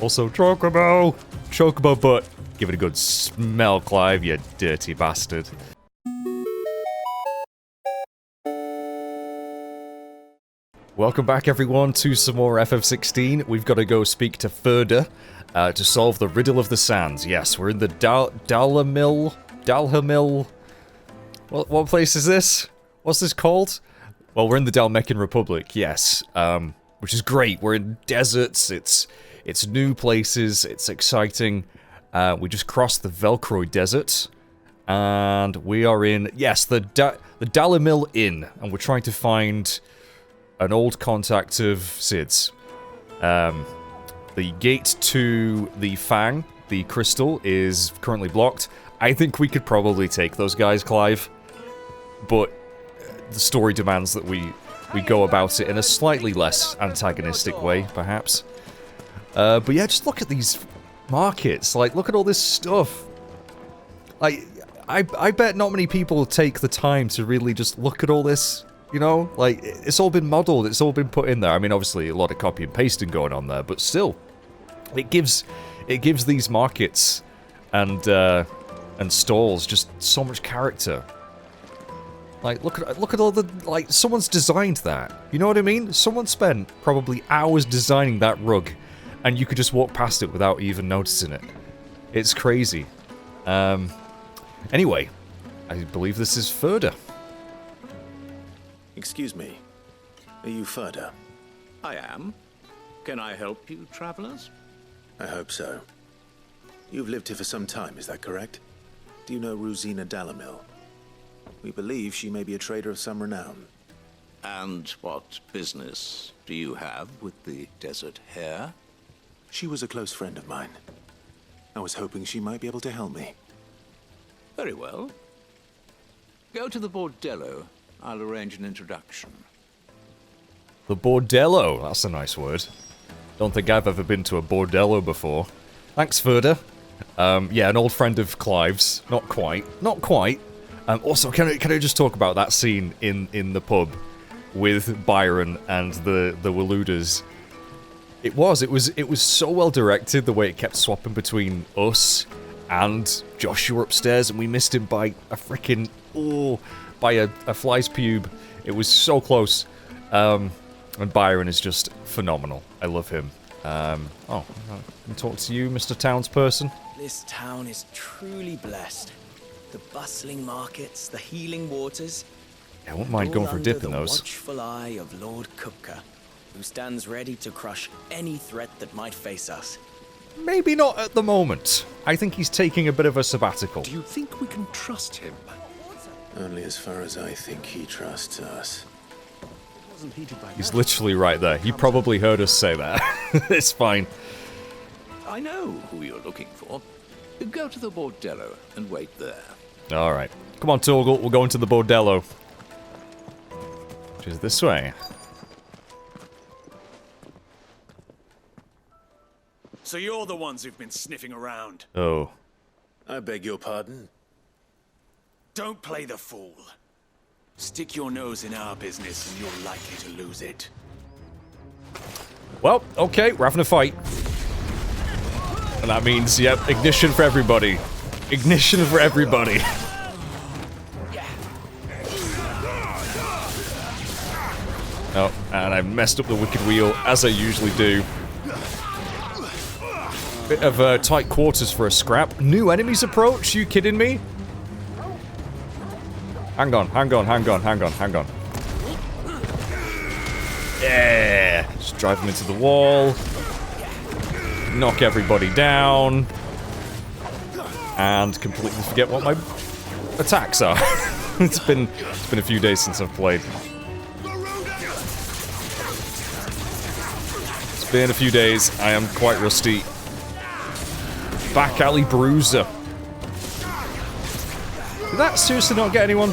Also, Chocobo! Chocobo butt. Give it a good smell, Clive, you dirty bastard. Welcome back, everyone, to some more FF16. We've got to go speak to Hare to solve the riddle of the sands. Yes, we're in the dalamil. What place is this? What's this called? Well, we're in the Dalmecan Republic, yes. Which is great. We're in deserts. It's new places. It's exciting. We just crossed the Velcroy Desert, and we are in, yes, the Dalamil Inn, and we're trying to find an old contact of Sid's. The gate to the Fang, the crystal, is currently blocked. I think we could probably take those guys, Clive, but the story demands that we go about it in a slightly less antagonistic way, perhaps. But yeah, just look at these markets. Like, look at all this stuff. Like, I bet not many people take the time to really just look at all this, you know? Like, it's all been modeled, it's all been put in there. I mean, obviously, a lot of copy and pasting going on there, but still, it gives these markets and stalls just so much character. Like, look at all the, like, someone's designed that. You know what I mean? Someone spent probably hours designing that rug, and you could just walk past it without even noticing it. It's crazy. Anyway, I believe this is Hare. Excuse me. Are you Hare? I am. Can I help you, travelers? I hope so. You've lived here for some time, is that correct? Do you know Rosina Dalamil? We believe she may be a trader of some renown. And what business do you have with the desert hare? She was a close friend of mine. I was hoping she might be able to help me. Very well. Go to the bordello. I'll arrange an introduction. The bordello. That's a nice word. Don't think I've ever been to a bordello before. Thanks, Hare. Yeah, an old friend of Clive's. Not quite. Not quite. Also, can I just talk about that scene in the pub with Byron and the Waluders? It was so well directed, the way it kept swapping between us and Joshua upstairs, and we missed him by a freaking by a fly's pube. It was so close. And Byron is just phenomenal. I love him. Can I talk to you, Mr. Townsperson? This town is truly blessed. The bustling markets, the healing waters. I won't mind going for a dip in those. The watchful eye of Lord Kupka, who stands ready to crush any threat that might face us. Maybe not at the moment. I think he's taking a bit of a sabbatical. Do you think we can trust him? Only as far as I think he trusts us. He's literally right there. He probably heard us say that. It's fine. I know who you're looking for. Go to the bordello and wait there. Alright. Come on, Torgal. We're going to the bordello. Which is this way. So you're the ones who've been sniffing around. Oh. I beg your pardon? Don't play the fool. Stick your nose in our business and you're likely to lose it. Well, okay, we're having a fight. And that means, yep, ignition for everybody. Ignition for everybody. Oh, and I messed up the wicked wheel, as I usually do. Bit of tight quarters for a scrap. New enemies approach? You kidding me? Hang on. Yeah! Just drive them into the wall. Knock everybody down. And completely forget what my attacks are. It's been a few days since I've played. It's been a few days. I am quite rusty. Back alley bruiser. Did that seriously not get anyone?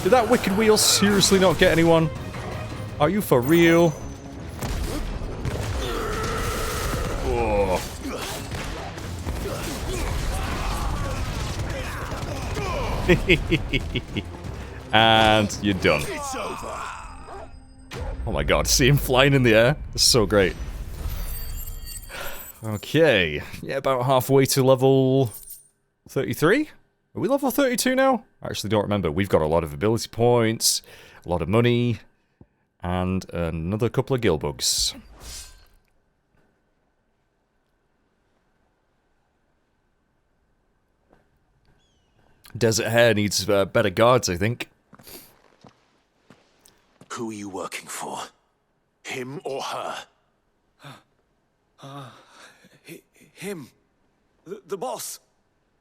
Did that wicked wheel seriously not get anyone? Are you for real? Oh. And you're done. Oh my god, see him flying in the air? That's so great. Okay. Yeah, about halfway to level 33? Are we level 32 now? I actually don't remember. We've got a lot of ability points, a lot of money, and another couple of gill bugs. Desert Hare needs better guards, I think. Who are you working for? Him or her? Him. The boss.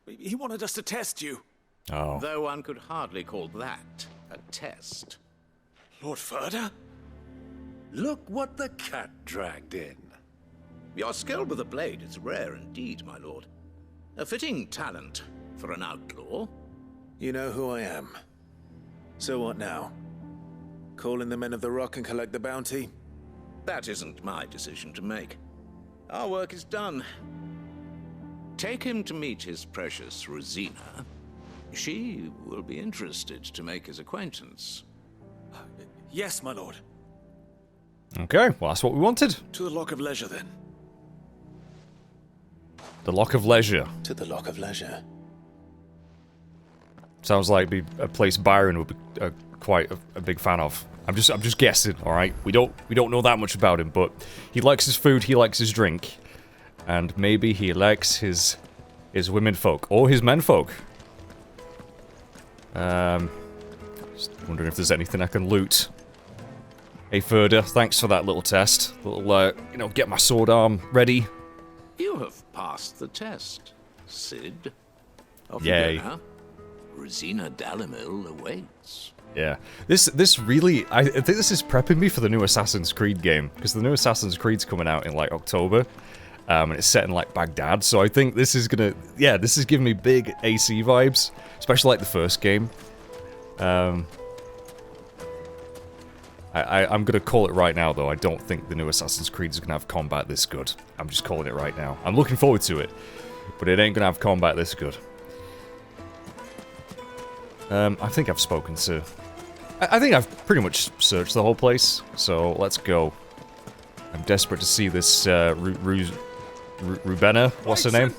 He wanted us to test you. Oh. Though one could hardly call that a test. Lord Furder? Look what the cat dragged in. Your skill with the blade is rare indeed, my lord. A fitting talent for an outlaw. You know who I am. So what now? Call in the Men of the Rock and collect the bounty? That isn't my decision to make. Our work is done. Take him to meet his precious Rosina. She will be interested to make his acquaintance. Yes, my lord. Okay, well that's what we wanted. To the Lock of Leisure, then. The Lock of Leisure. To the Lock of Leisure. Sounds like be a place Byron would be quite a big fan of. I'm just guessing, all right. We don't know that much about him, but he likes his food, he likes his drink, and maybe he likes his women folk or his men folk. Just wondering if there's anything I can loot. Hey Furder, thanks for that little test. Little get my sword arm ready. You have passed the test, Sid. Off Yay. you go now. Rosina Dalamil awaits. Yeah, this really, I think this is prepping me for the new Assassin's Creed game, because the new Assassin's Creed's coming out in like October, and it's set in like Baghdad, so I think this is gonna, yeah, this is giving me big AC vibes, especially like the first game. I'm gonna call it right now though, I don't think the new Assassin's Creed is gonna have combat this good. I'm just calling it right now. I'm looking forward to it, but it ain't gonna have combat this good. I think I've spoken to... I think I've pretty much searched the whole place, so let's go. I'm desperate to see this, Rubena, what's her name?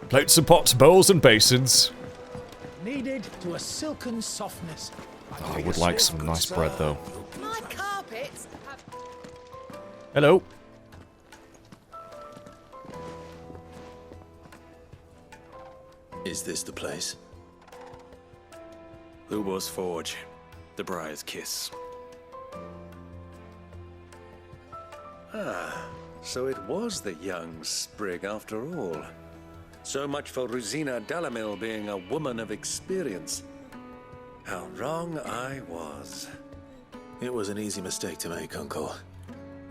Plates and pots, bowls and basins. Kneaded to a silken softness. Oh, I would like some nice bread, though. My carpets have... Hello. Is this the place? Lubo's Forge. The Briar's Kiss. So it was the young sprig after all. So much for Rosina Dalamil being a woman of experience. How wrong I was. It was an easy mistake to make, Uncle.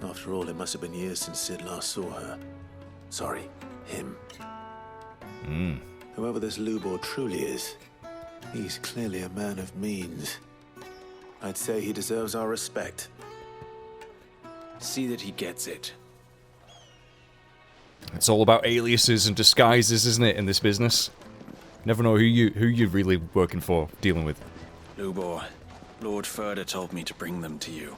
After all, it must have been years since Sid last saw her. Sorry, him. Whoever this Lubor truly is, he's clearly a man of means. I'd say he deserves our respect. See that he gets it. It's all about aliases and disguises, isn't it, in this business? Never know who you're really working for, dealing with. Lubor, Lord Furder told me to bring them to you.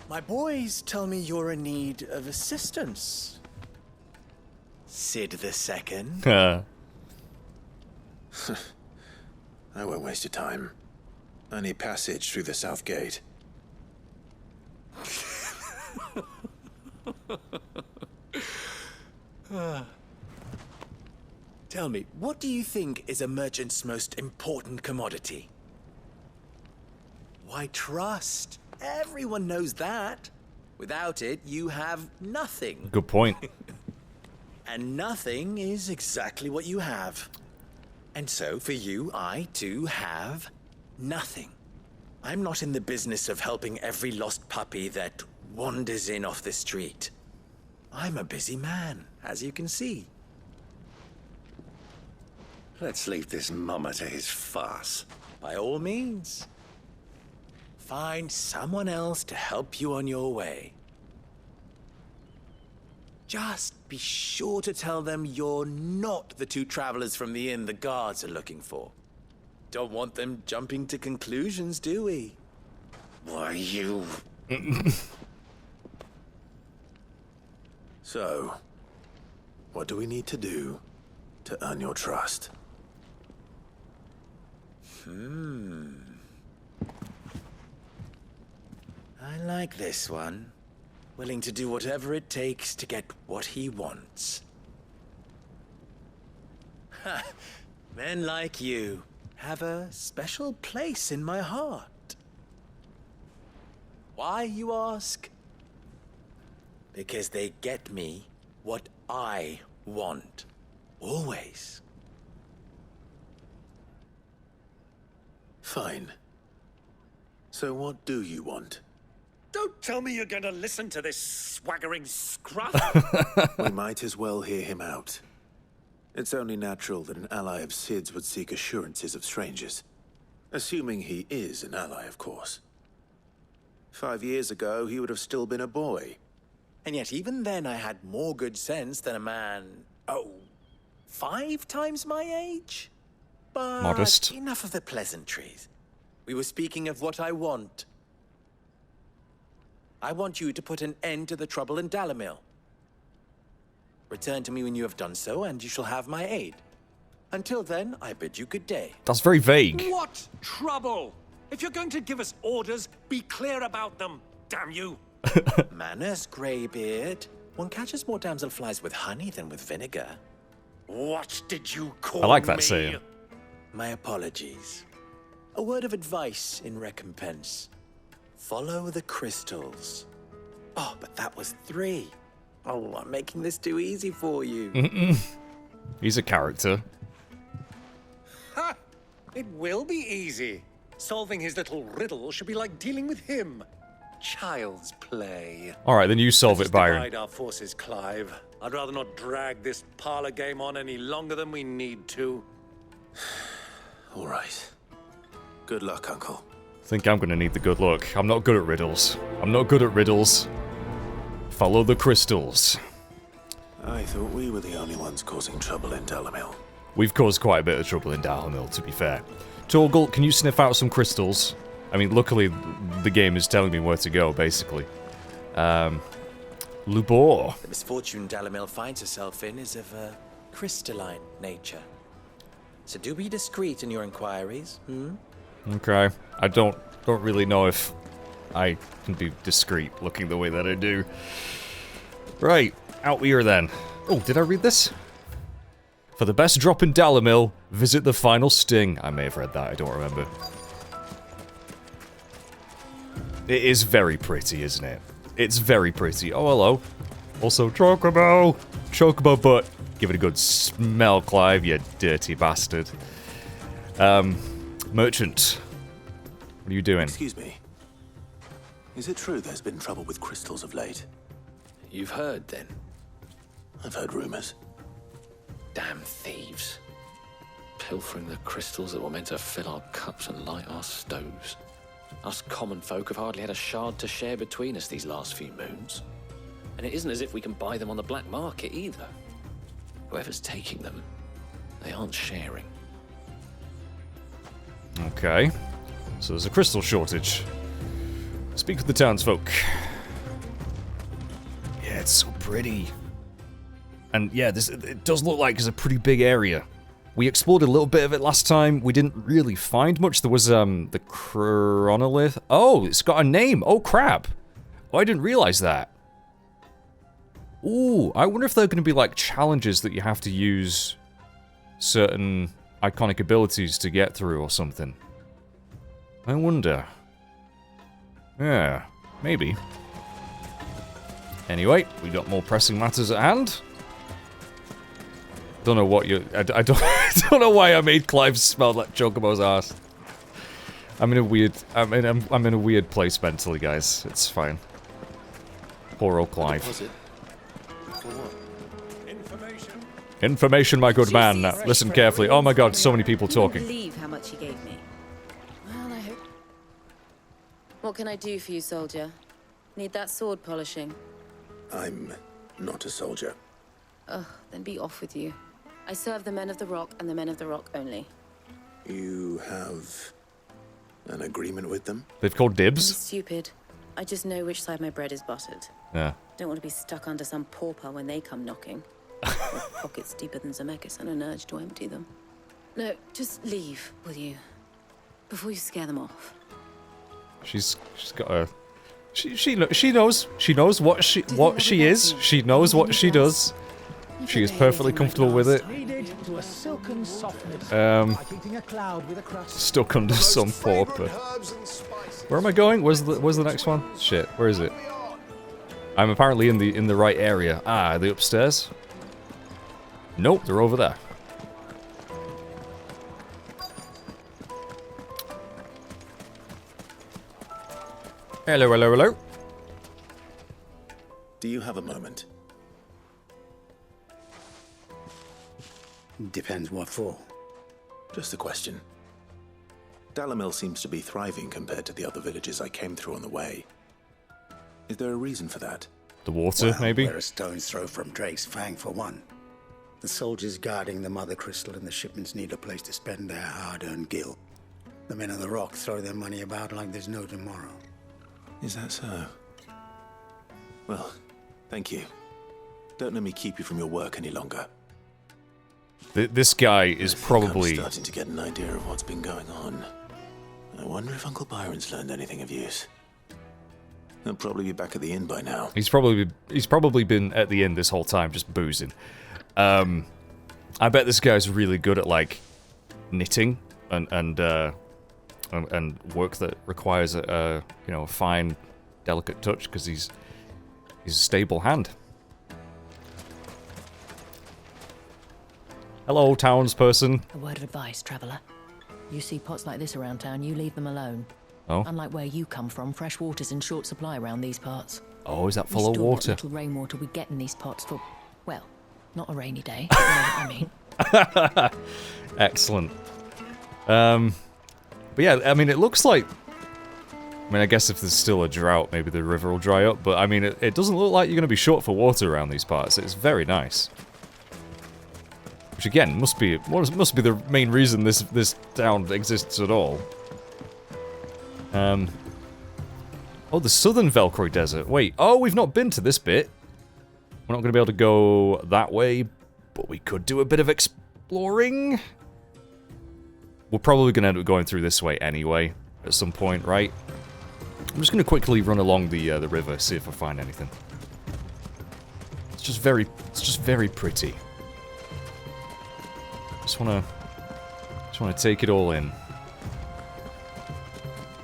My boys tell me you're in need of assistance. Sid the Second. I won't waste your time. I need passage through the south gate. Tell me, what do you think is a merchant's most important commodity? Why, trust. Everyone knows that. Without it, you have nothing. Good point. And nothing is exactly what you have. And so, for you, I, too, have nothing. I'm not in the business of helping every lost puppy that wanders in off the street. I'm a busy man, as you can see. Let's leave this mummer to his farce. By all means. Find someone else to help you on your way. Just be sure to tell them you're not the two travelers from the inn the guards are looking for. don't want them jumping to conclusions, do we? Why, you... So, what do we need to do to earn your trust? I like this one. Willing to do whatever it takes to get what he wants. Ha! Men like you have a special place in my heart. Why, you ask? Because they get me what I want. Always. Fine. So what do you want? Don't tell me you're going to listen to this swaggering scruff. We might as well hear him out. It's only natural that an ally of Sid's would seek assurances of strangers. Assuming he is an ally, of course. 5 years ago, he would have still been a boy. And yet even then I had more good sense than a man, 5 times my age? But Modest. enough of the pleasantries. We were speaking of what I want. I want you to put an end to the trouble in Dalamil. Return to me when you have done so, and you shall have my aid. Until then, I bid you good day. That's very vague. What trouble? If you're going to give us orders, be clear about them, damn you. Manners, Greybeard. One catches more damselflies with honey than with vinegar. What did you call I like that me? saying. My apologies. A word of advice in recompense. Follow the crystals. Oh, but that was 3. Oh, I'm making this too easy for you. He's a character. Ha! It will be easy. Solving his little riddle should be like dealing with him. Child's play. Alright, then you solve Let's it, Byron. divide our forces, Clive. I'd rather not drag this parlor game on any longer than we need to. All right. Good luck, Uncle. I think I'm gonna need the good luck. I'm not good at riddles. I'm not good at riddles. Follow the crystals. I thought we were the only ones causing trouble in Dalamil. We've caused quite a bit of trouble in Dalamil, to be fair. Torgal, can you sniff out some crystals? I mean, luckily, the game is telling me where to go, basically. Lubor. The misfortune Dalamil finds herself in is of a crystalline nature. So do be discreet in your inquiries, Okay. I don't really know if I can be discreet looking the way that I do. Right, out we are then. Oh, did I read this? For the best drop in Dalamil, visit the final sting. I may have read that, I don't remember. It is very pretty, isn't it? It's very pretty. Oh, hello. Also, Chocobo! Chocobo butt. Give it a good smell, Clive, you dirty bastard. Merchant. What are you doing? Excuse me. Is it true there's been trouble with crystals of late? You've heard, then? I've heard rumors. Damn thieves. Pilfering the crystals that were meant to fill our cups and light our stoves. Us common folk have hardly had a shard to share between us these last few moons. And it isn't as if we can buy them on the black market either. Whoever's taking them, they aren't sharing. Okay. So there's a crystal shortage. Speak with the townsfolk. Yeah, it's so pretty. And yeah, it does look like it's a pretty big area. We explored a little bit of it last time. We didn't really find much. There was the chronolith. Oh, it's got a name. Oh crap. Oh, I didn't realize that. Ooh, I wonder if there are going to be like challenges that you have to use certain iconic abilities to get through or something. I wonder. Yeah, maybe. Anyway, we got more pressing matters at hand. Don't know what you. I don't. I don't know why I made Clive smell like Chocobo's ass. I'm in a weird. I'm in a weird place mentally, guys. It's fine. Poor old Clive. Information, my good man. Now, listen carefully. Oh my God, so many people You talking. wouldn't believe how much he gave me. Well, I hope. What can I do for you, soldier? Need that sword polishing? I'm not a soldier. Ugh, then be off with you. I serve the men of the Rock and the men of the Rock only. You have an agreement with them? They've called I'm dibs? stupid. I just know which side my bread is buttered. Yeah. Don't want to be stuck under some pauper when they come knocking. With pockets deeper than Zemeckis and an urge to empty them. No, just leave, will you? Before you scare them off. She's got a... She knows what she is. She knows what she does. She is perfectly comfortable with it. To a silken softness, like eating a cloud with a crust. Stuck under some pauper. Where am I going? Where's the next one? Shit, where is it? I'm apparently in the right area. Ah, are they upstairs? Nope, they're over there. Hello, hello, hello. Do you have a moment? Depends what for. Just a question. Dalamil seems to be thriving compared to the other villages I came through on the way. Is there a reason for that? The water, maybe? We're a stone's throw from Drake's Fang, for one. The soldiers guarding the Mother Crystal and the shipments need a place to spend their hard-earned gil. The men of the Rock throw their money about like there's no tomorrow. Is that so? Well, thank you. Don't let me keep you from your work any longer. This guy is probably... I'm starting to get an idea of what's been going on. I wonder if Uncle Byron's learned anything of use. He'll probably be back at the inn by now. He's probably been at the inn this whole time, just boozing. I bet this guy's really good at like knitting and work that requires a you know, a fine, delicate touch because he's a stable hand. Hello, townsperson. A word of advice, traveller. You see pots like this around town, you leave them alone. Oh. Unlike where you come from, fresh water's in short supply around these parts. Oh, is that full of store water? What little rainwater we get in these pots for, well, not a rainy day, but you know what I mean. Excellent. But yeah, I mean, it looks like... I mean, I guess if there's still a drought, maybe the river will dry up, but I mean, it doesn't look like you're going to be short for water around these parts. It's very nice. Which again, must be the main reason this town exists at all. Oh, the southern Velcroy Desert. Wait, oh, we've not been to this bit. We're not going to be able to go that way, but we could do a bit of exploring. We're probably going to end up going through this way anyway, at some point, right? I'm just going to quickly run along the river, see if I find anything. It's just very pretty. Just wanna take it all in.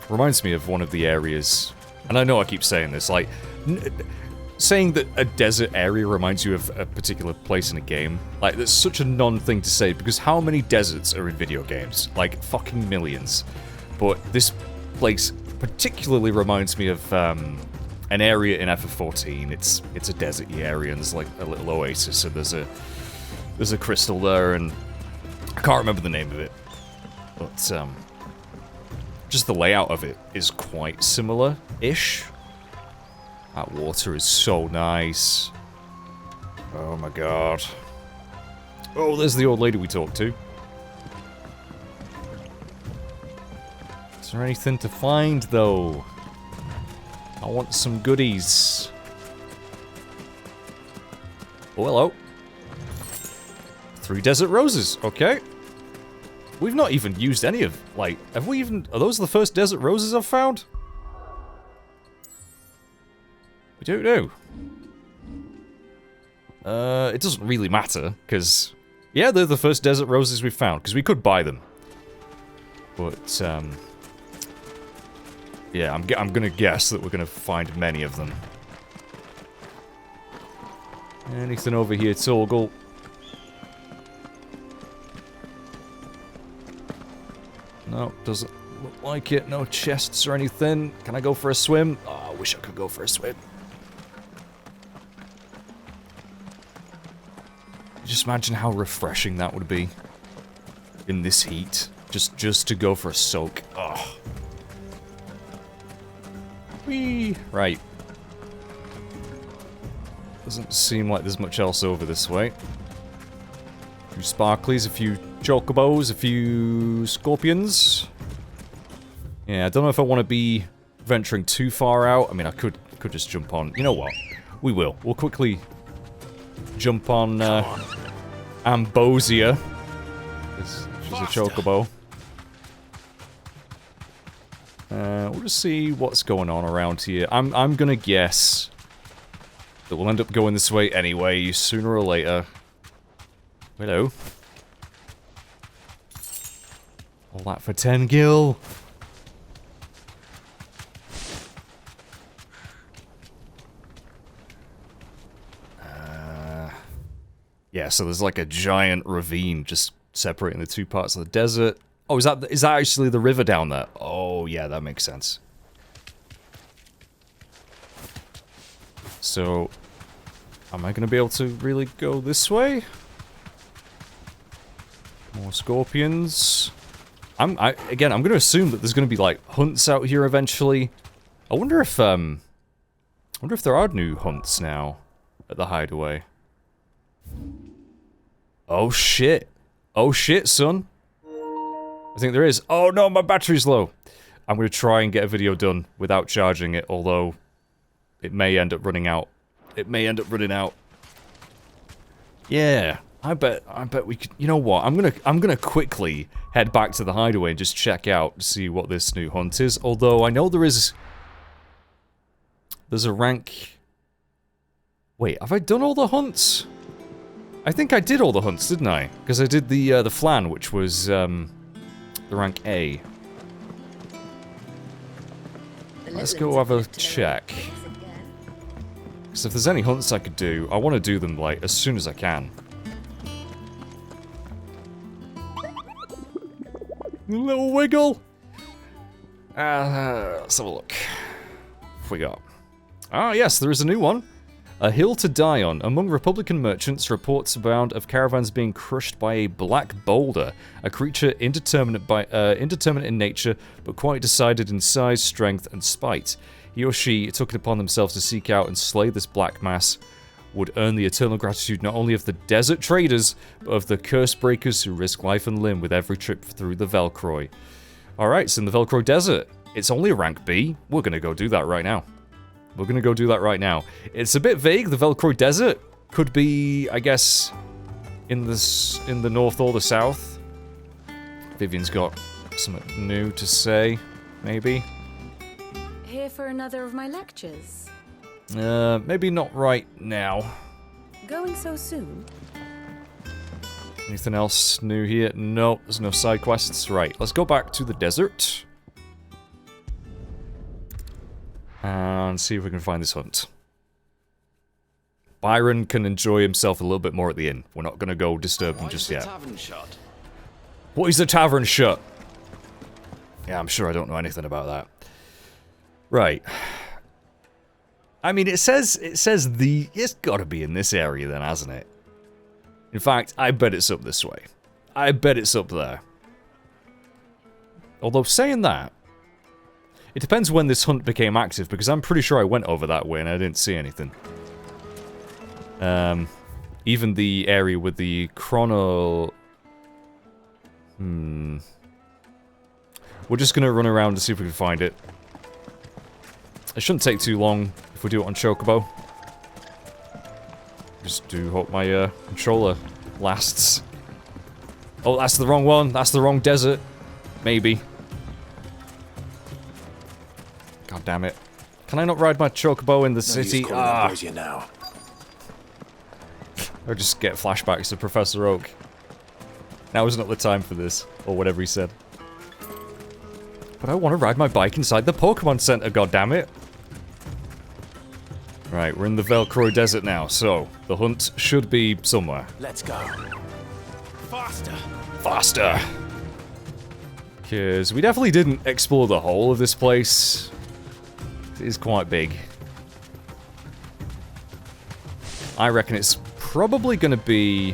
Reminds me of one of the areas, and I know I keep saying this, like, saying that a desert area reminds you of a particular place in a game, like, that's such a non-thing to say, because how many deserts are in video games? Like, fucking millions. But this place particularly reminds me of an area in FF14. It's a deserty area, and there's like a little oasis, so there's a crystal there, and I can't remember the name of it, but just the layout of it is quite similar-ish. That water is so nice. Oh my god. Oh, there's the old lady we talked to. Is there anything to find, though? I want some goodies. Oh, hello. 3 desert roses, okay. We've not even used any of, like, have we even, are those the first desert roses I've found? We don't know. It doesn't really matter, because, yeah, they're the first desert roses we've found, because we could buy them. But, yeah, I'm gonna guess that we're gonna find many of them. Anything over here, Torgal? No, doesn't look like it. No chests or anything. Can I go for a swim? Oh, I wish I could go for a swim. Just imagine how refreshing that would be in this heat. Just to go for a soak. Oh. Whee! Right. Doesn't seem like there's much else over this way. A few sparklies, a few chocobos, a few scorpions. Yeah, I don't know if I want to be venturing too far out. I mean, I could just jump on. You know what? We will. We'll quickly jump on Ambrosia. She's a chocobo. We'll just see what's going on around here. I'm gonna guess that we'll end up going this way anyway, sooner or later. Hello. All that for 10 gil. Yeah, so there's like a giant ravine just separating the two parts of the desert. Oh, is that actually the river down there? Oh, yeah, that makes sense. So, am I going to be able to really go this way? More scorpions. Again, I'm going to assume that there's going to be like hunts out here eventually. I wonder if there are new hunts now at the hideaway. Oh shit. Oh shit, son. I think there is. Oh no, my battery's low. I'm going to try and get a video done without charging it, although it may end up running out. It may end up running out. Yeah, I bet we could. You know what? I'm gonna quickly head back to the hideaway and just check out to see what this new hunt is. Although I know there's a rank. Wait, have I done all the hunts? I think I did all the hunts, didn't I? Because I did the flan, which was the rank A. Let's go have a check. Because if there's any hunts I could do, I want to do them like as soon as I can. Little wiggle. Let's have a look. What we got? Ah, yes, there is a new one. A hill to die on. Among Republican merchants, reports abound of caravans being crushed by a black boulder, a creature indeterminate in nature, but quite decided in size, strength, and spite. He or she took it upon themselves to seek out and slay this black mass, would earn the eternal gratitude not only of the desert traders, but of the curse breakers who risk life and limb with every trip through the Velcroy. Alright, it's in the Velcroy Desert. It's only a rank B. We're gonna go do that right now. We're gonna go do that right now. It's a bit vague, the Velcroy Desert. Could be, I guess, in the north or the south. Vivian's got something new to say, maybe. Here for another of my lectures? Maybe not right now. Going so soon? Anything else new here? No, there's no side quests. Right, let's go back to the desert. And see if we can find this hunt. Byron can enjoy himself a little bit more at the inn. We're not going to go disturb him just yet. What is the tavern shut? Yeah, I'm sure I don't know anything about that. Right. I mean, it says it's got to be in this area then, hasn't it? In fact, I bet it's up this way. I bet it's up there. Although saying that, it depends when this hunt became active, because I'm pretty sure I went over that way and I didn't see anything. Even the area with the chrono... We're just gonna run around to see if we can find it. It shouldn't take too long if we do it on Chocobo. Just do hope my controller lasts. Oh, that's the wrong one. That's the wrong desert. Maybe. God damn it. Can I not ride my Chocobo in the city? Ah. Now. Or just get flashbacks to Professor Oak. Now is not the time for this, or whatever he said. But I want to ride my bike inside the Pokemon Center, goddammit. Right, we're in the Velcroy Desert now, so the hunt should be somewhere. Let's go. Faster! Faster! Because we definitely didn't explore the whole of this place. It is quite big. I reckon it's probably going to be...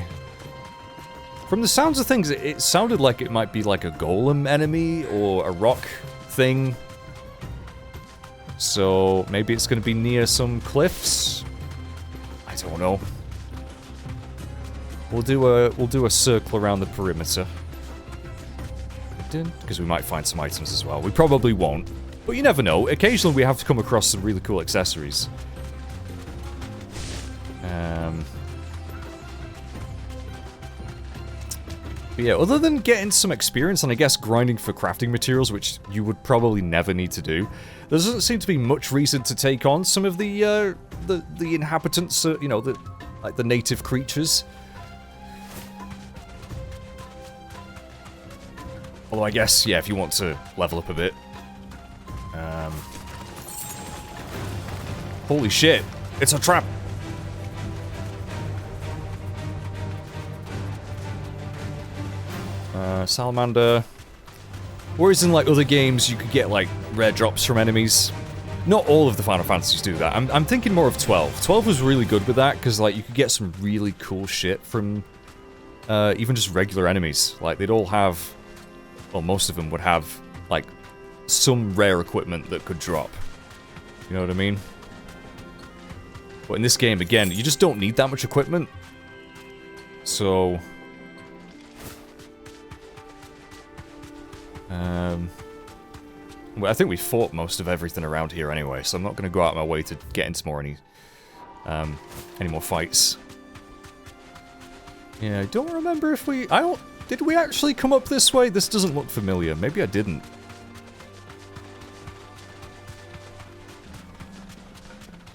From the sounds of things, it sounded like it might be like a golem enemy or a rock thing. So maybe it's going to be near some cliffs. I don't know. We'll do a circle around the perimeter. because we might find some items as well. We probably won't, but you never know. Occasionally we have to come across some really cool accessories. But yeah, other than getting some experience and I guess grinding for crafting materials, which you would probably never need to do, there doesn't seem to be much reason to take on some of the inhabitants, you know, like the native creatures. Although I guess, yeah, if you want to level up a bit. Holy shit, it's a trap! Salamander. Whereas in like other games you could get like rare drops from enemies. Not all of the Final Fantasies do that. I'm thinking more of 12. 12 was really good with that because like you could get some really cool shit from even just regular enemies. Like they'd all have, well, most of them would have like some rare equipment that could drop. You know what I mean? But in this game, again, you just don't need that much equipment. So well, I think we fought most of everything around here anyway, so I'm not going to go out of my way to get into any more fights. Yeah, I don't remember if we... Did we actually come up this way? This doesn't look familiar. Maybe I didn't.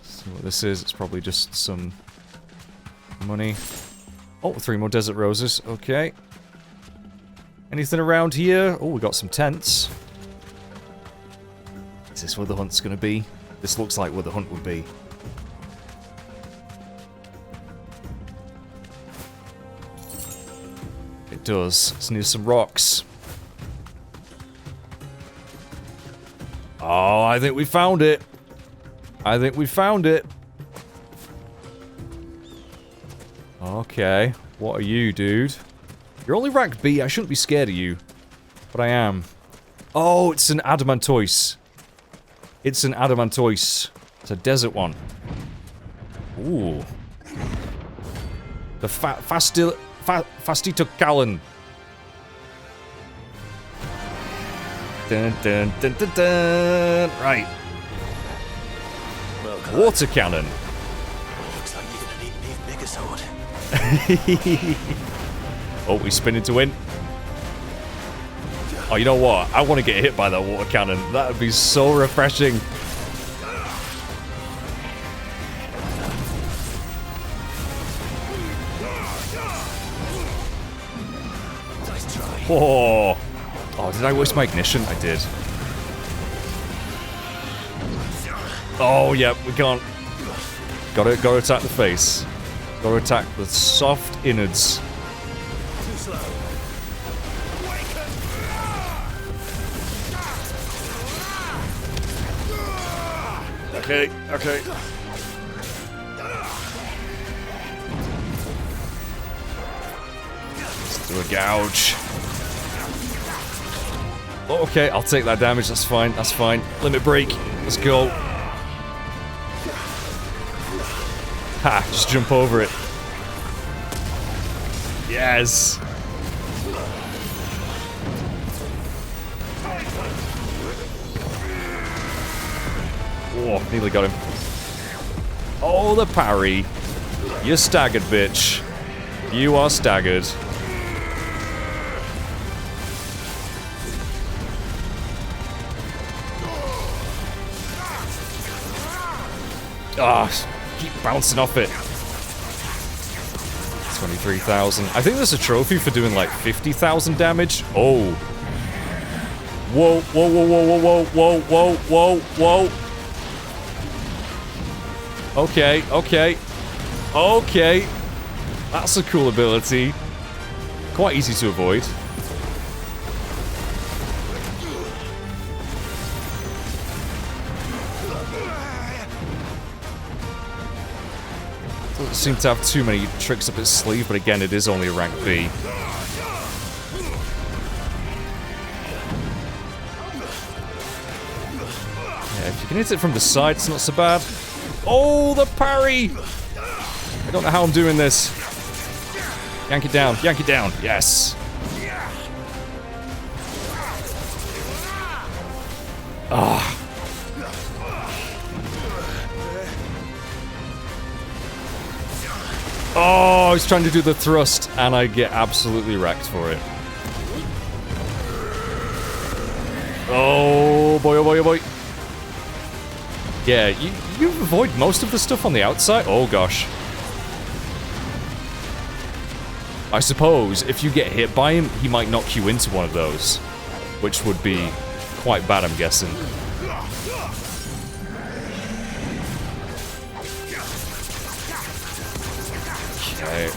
See what this is. It's probably just some money. Oh, 3 more desert roses. Okay. Anything around here? Oh, we got some tents. Is this where the hunt's gonna be? This looks like where the hunt would be. It does. It's near some rocks. Oh, I think we found it. I think we found it. Okay. What are you, dude? You're only rank B. I shouldn't be scared of you. But I am. Oh, it's an adamantoise. It's an adamantoise. It's a desert one. Ooh. The Fastitocalan. Dun dun dun dun dun. Right. Well, water cannon. Looks like you're gonna need an even bigger sword. Oh, we spin into win. Oh, you know what? I want to get hit by that water cannon. That would be so refreshing. Nice try. Whoa. Oh, did I waste my ignition? I did. Oh, yeah, we can't. Gotta attack the face. Gotta attack the soft innards. Too slow. Okay, okay. Let's do a gouge. Oh, okay, I'll take that damage, that's fine, that's fine. Limit break, let's go. Ha, just jump over it. Yes. Oh, nearly got him. Oh, the parry. You're staggered, bitch. You are staggered. Ah, keep bouncing off it. 23,000. I think there's a trophy for doing like 50,000 damage. Oh. Whoa, whoa, whoa, whoa, whoa, whoa, whoa, whoa, whoa. Okay, okay. Okay. That's a cool ability. Quite easy to avoid. Doesn't seem to have too many tricks up its sleeve, but again, it is only a rank B. Yeah, if you can hit it from the side, it's not so bad. Oh, the parry! I don't know how I'm doing this. Yank it down, yank it down. Yes. Ah. Oh, he's trying to do the thrust, and I get absolutely wrecked for it. Oh boy, oh boy, oh boy. Yeah, you avoid most of the stuff on the outside. Oh gosh. I suppose if you get hit by him, he might knock you into one of those, which would be quite bad, I'm guessing. Okay.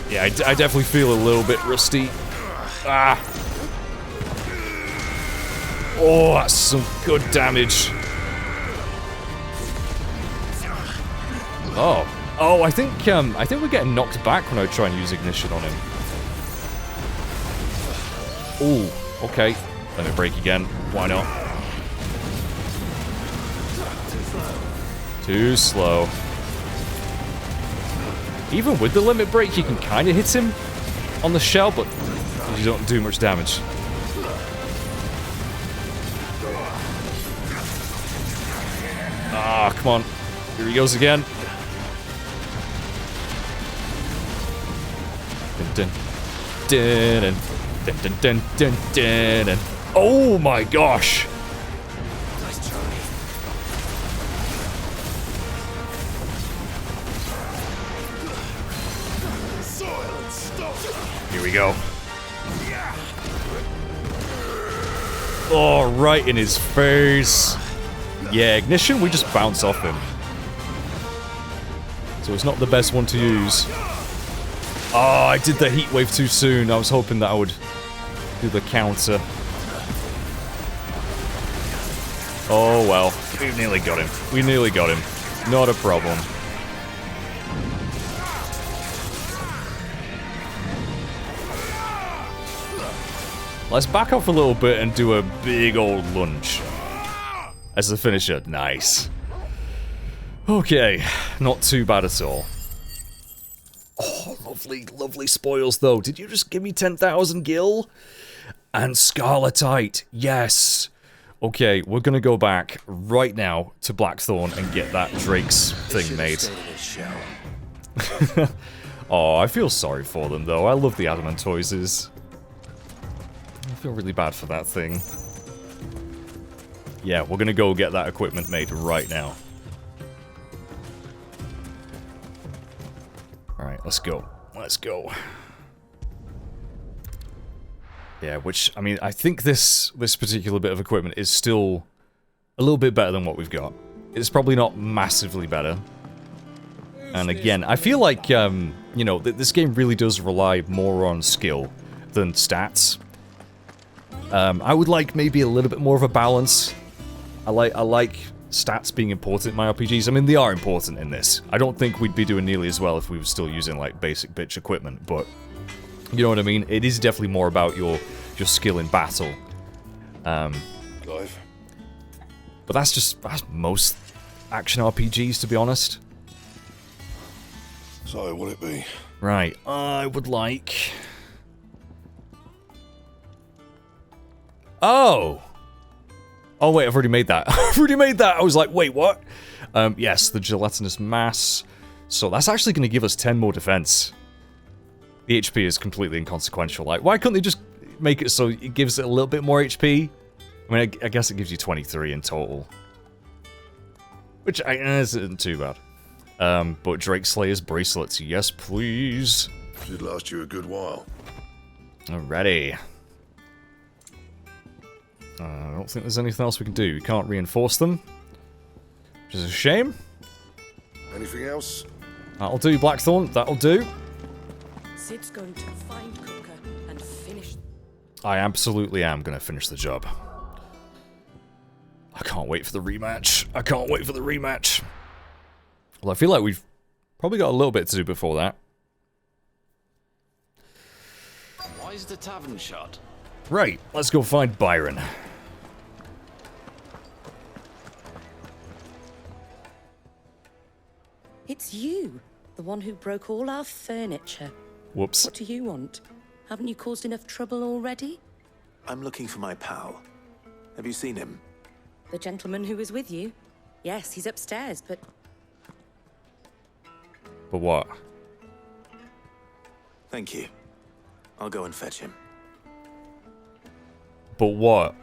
Yeah, I definitely feel a little bit rusty. Ah. Oh, that's some good damage. Oh. Oh, I think we're getting knocked back when I try and use ignition on him. Ooh, okay. Let me break again. Why not? Too slow. Even with the limit break, you can kind of hit him on the shell, but you don't do much damage. Ah, come on. Here he goes again. Dun, dun, dun, dun, dun, dun, dun, dun. Oh my gosh! Here we go. Oh, right in his face. Yeah, ignition, we just bounce off him. So it's not the best one to use. Oh, I did the heat wave too soon. I was hoping that I would do the counter. Oh well, we nearly got him. We nearly got him. Not a problem. Let's back off a little bit and do a big old lunge. As the finisher. Nice. Okay, not too bad at all. Oh, lovely, lovely spoils, though. Did you just give me 10,000 gil? And Scarletite, yes. Okay, we're gonna go back right now to Blackthorn and get that Drake's thing made. Oh, I feel sorry for them, though. I love the adamantoises. I feel really bad for that thing. Yeah, we're gonna go get that equipment made right now. Alright, let's go. Let's go. Yeah, which, I mean, I think this particular bit of equipment is still a little bit better than what we've got. It's probably not massively better. And again, I feel like, you know, this game really does rely more on skill than stats. I would like maybe a little bit more of a balance. I like stats being important in my RPGs. I mean, they are important in this. I don't think we'd be doing nearly as well if we were still using, like, basic bitch equipment, but you know what I mean? It is definitely more about your skill in battle. But that's most action RPGs, to be honest. So, what it be? Right, I would like... Oh! Oh wait, I've already made that. I've already made that! I was like, wait, what? Yes, the gelatinous mass. So that's actually going to give us 10 more defense. The HP is completely inconsequential. Like, why couldn't they just make it so it gives it a little bit more HP? I mean, I guess it gives you 23 in total. Which isn't too bad. But Drake Slayer's bracelets, yes please. Should last you a good while. Alrighty. I don't think there's anything else we can do. We can't reinforce them. Which is a shame. Anything else? That'll do, Blackthorn. That'll do. Sid's going to find Cooker and finish. I absolutely am going to finish the job. I can't wait for the rematch. I can't wait for the rematch. Well, I feel like we've probably got a little bit to do before that. Why is the tavern shut? Right, let's go find Byron. It's you, the one who broke all our furniture. Whoops. What do you want? Haven't you caused enough trouble already? I'm looking for my pal. Have you seen him? The gentleman who was with you? Yes, he's upstairs, but But what? Thank you. I'll go and fetch him. But what?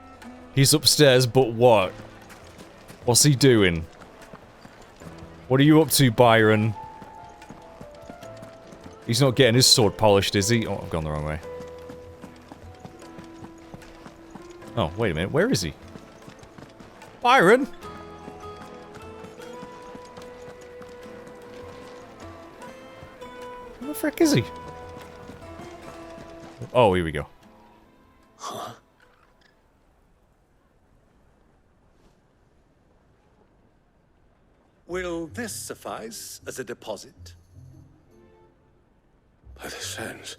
He's upstairs, but what? What's he doing? What are you up to, Byron? He's not getting his sword polished, is he? Oh, I've gone the wrong way. Oh, wait a minute. Where is he? Byron? Where the frick is he? Oh, here we go. Huh? Will this suffice as a deposit? By the sands.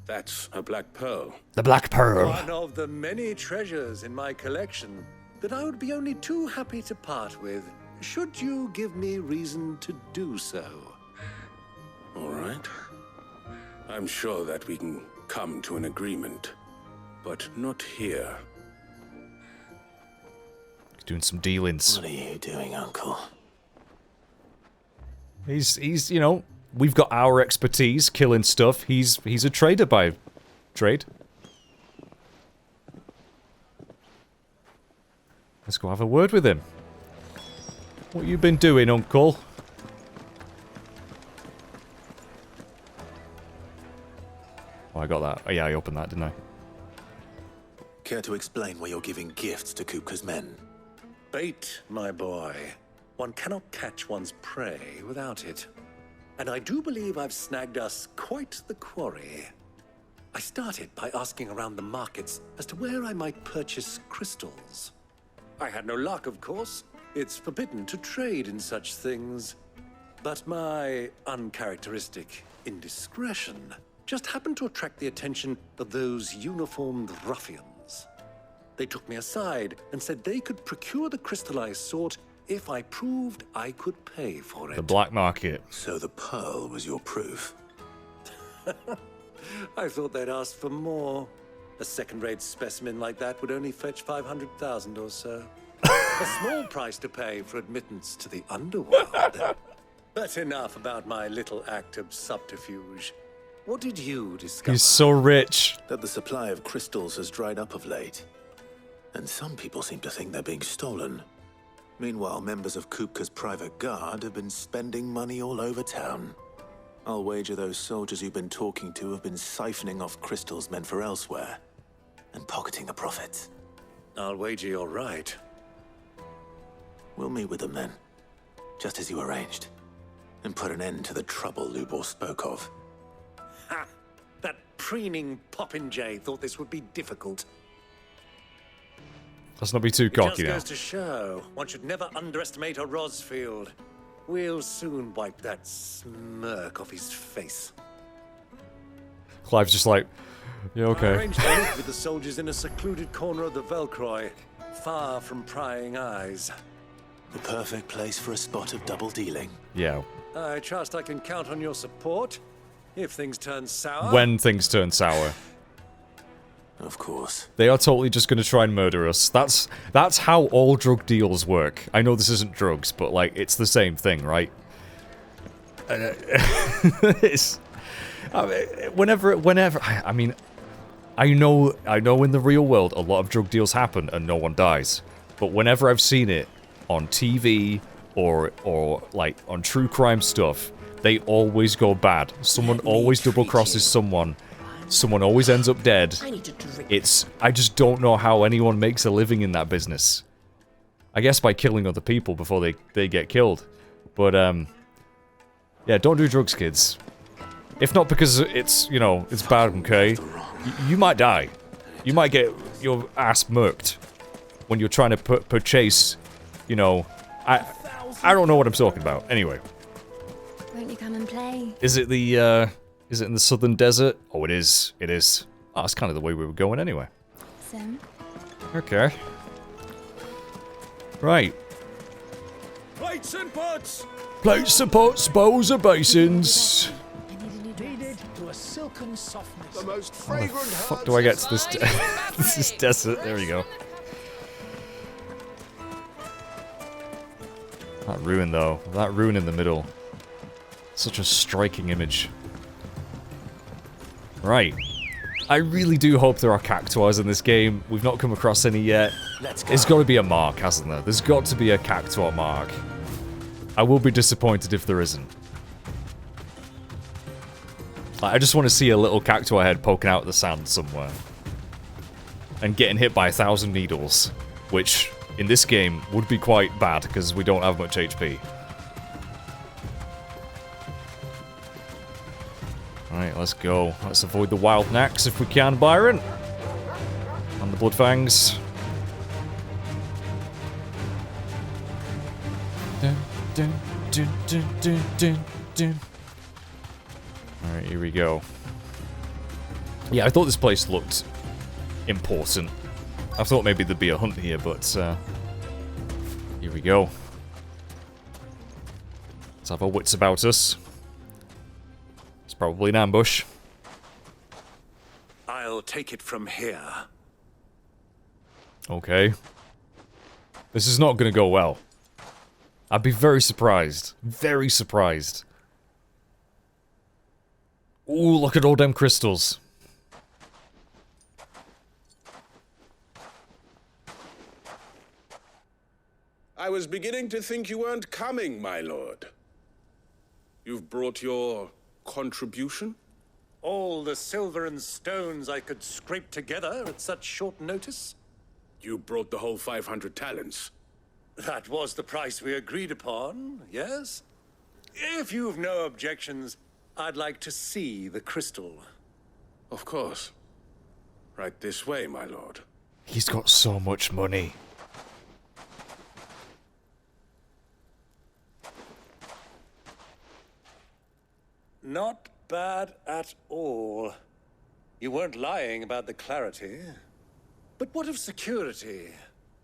That's a black pearl. The Black Pearl. One of the many treasures in my collection that I would be only too happy to part with, should you give me reason to do so. All right. I'm sure that we can come to an agreement, but not here. Doing some dealings. What are you doing, Uncle? He's, you know, we've got our expertise, killing stuff. He's a trader by trade. Let's go have a word with him. What you been doing, Uncle? Oh, I got that. Oh, yeah, I opened that, didn't I? Care to explain why you're giving gifts to Kupka's men? Bait, my boy. One cannot catch one's prey without it. And I do believe I've snagged us quite the quarry. I started by asking around the markets as to where I might purchase crystals. I had no luck, of course. It's forbidden to trade in such things. But my uncharacteristic indiscretion just happened to attract the attention of those uniformed ruffians. They took me aside and said they could procure the crystallized sort if I proved I could pay for it. The black market. So the pearl was your proof? I thought they'd ask for more. A second-rate specimen like that would only fetch 500,000 or so. A small price to pay for admittance to the underworld. But enough about my little act of subterfuge. What did you discover? He's so rich. That the supply of crystals has dried up of late. And some people seem to think they're being stolen. Meanwhile, members of Kupka's private guard have been spending money all over town. I'll wager those soldiers you've been talking to have been siphoning off crystals meant for elsewhere, and pocketing the profits. I'll wager you're right. We'll meet with them then, just as you arranged, and put an end to the trouble Lubor spoke of. Ha! That preening popinjay thought this would be difficult. Let's not be too cocky It now. just goes to show, one should never underestimate a Rosfield. We'll soon wipe that smirk off his face. Clive's just like, yeah, I okay. arranged to meet with the soldiers in a secluded corner of the Velcroy, far from prying eyes. The perfect place for a spot of double dealing. Yeah. I trust I can count on your support if things turn sour. When things turn sour. Of course. They are totally just going to try and murder us. That's how all drug deals work. I know this isn't drugs, but like it's the same thing, right? It's, whenever. I mean, I know in the real world a lot of drug deals happen and no one dies. But whenever I've seen it on TV or like on true crime stuff, they always go bad. Someone always double crosses someone. Someone always ends up dead. I just don't know how anyone makes a living in that business. I guess by killing other people before they get killed. But, yeah, don't do drugs, kids. If not because it's, you know, it's bad, okay? You might die. You might get your ass murked when you're trying to purchase, you know... I don't know what I'm talking about. Anyway. Won't you come and play? Is it the, is it in the southern desert? Oh, it is. It is. Oh, that's kind of the way we were going anyway. Sim? Okay. Right. Plates and pots! Plates and pots, bowls and basins. Needed to silken softness. The most How the fragrant fuck herbs do I get in to this? This is desert. There we go. That ruin though. That ruin in the middle. Such a striking image. Right. I really do hope there are cactuars in this game. We've not come across any yet. There's got to be a mark, hasn't there? There's got to be a cactuar mark. I will be disappointed if there isn't. I just want to see a little cactuar head poking out of the sand somewhere. And getting hit by 1,000 needles. Which, in this game, would be quite bad, because we don't have much HP. Alright, let's go. Let's avoid the wild knacks if we can, Byron. And the blood fangs. Dun, dun, dun, dun, dun, dun, dun. Alright, here we go. Yeah, I thought this place looked important. I thought maybe there'd be a hunt here, but here we go. Let's have our wits about us. It's probably an ambush. I'll take it from here. Okay. This is not gonna go well. I'd be very surprised. Very surprised. Ooh, look at all them crystals. I was beginning to think you weren't coming, my lord. You've brought your contribution? All the silver and stones I could scrape together at such short notice? You brought the whole 500 talents. That was the price we agreed upon, yes? If you've no objections, I'd like to see the crystal. Of course. Right this way, my lord. He's got so much money. Not bad at all. You weren't lying about the clarity. But what of security?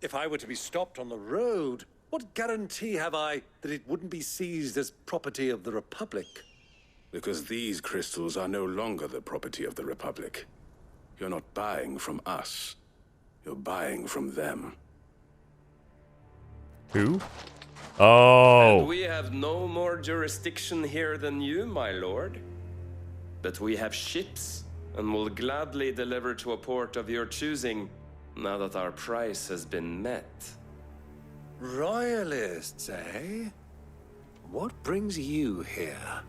If I were to be stopped on the road, what guarantee have I that it wouldn't be seized as property of the Republic? Because these crystals are no longer the property of the Republic. You're not buying from us. You're buying from them. Who? Oh. And we have no more jurisdiction here than you, my lord. But we have ships, and will gladly deliver to a port of your choosing, now that our price has been met. Royalists, eh? What brings you here?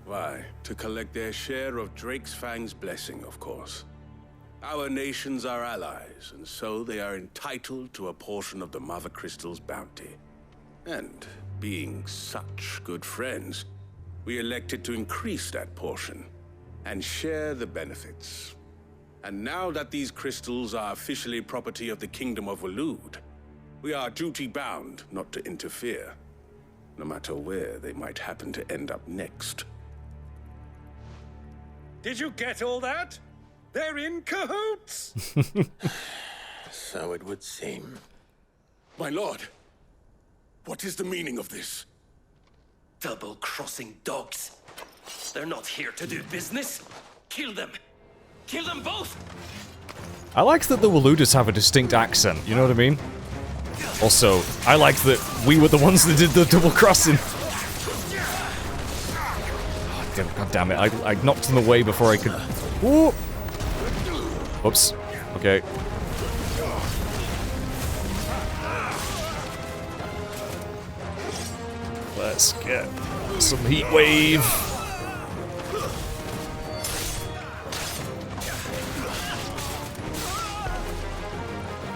Why, to collect their share of Drake's Fang's blessing, of course. Our nations are allies, and so they are entitled to a portion of the Mother Crystal's bounty. And, being such good friends, we elected to increase that portion, and share the benefits. And now that these crystals are officially property of the Kingdom of Waloed, we are duty-bound not to interfere, no matter where they might happen to end up next. Did you get all that? They're in cahoots! So it would seem. My lord, what is the meaning of this? Double-crossing dogs. They're not here to do business. Kill them. Kill them both! I like that the Waloeders have a distinct accent, you know what I mean? Also, I like that we were the ones that did the double crossing. God damn it, I knocked them away before I could... Ooh. Oops. Okay. Let's get some heat wave.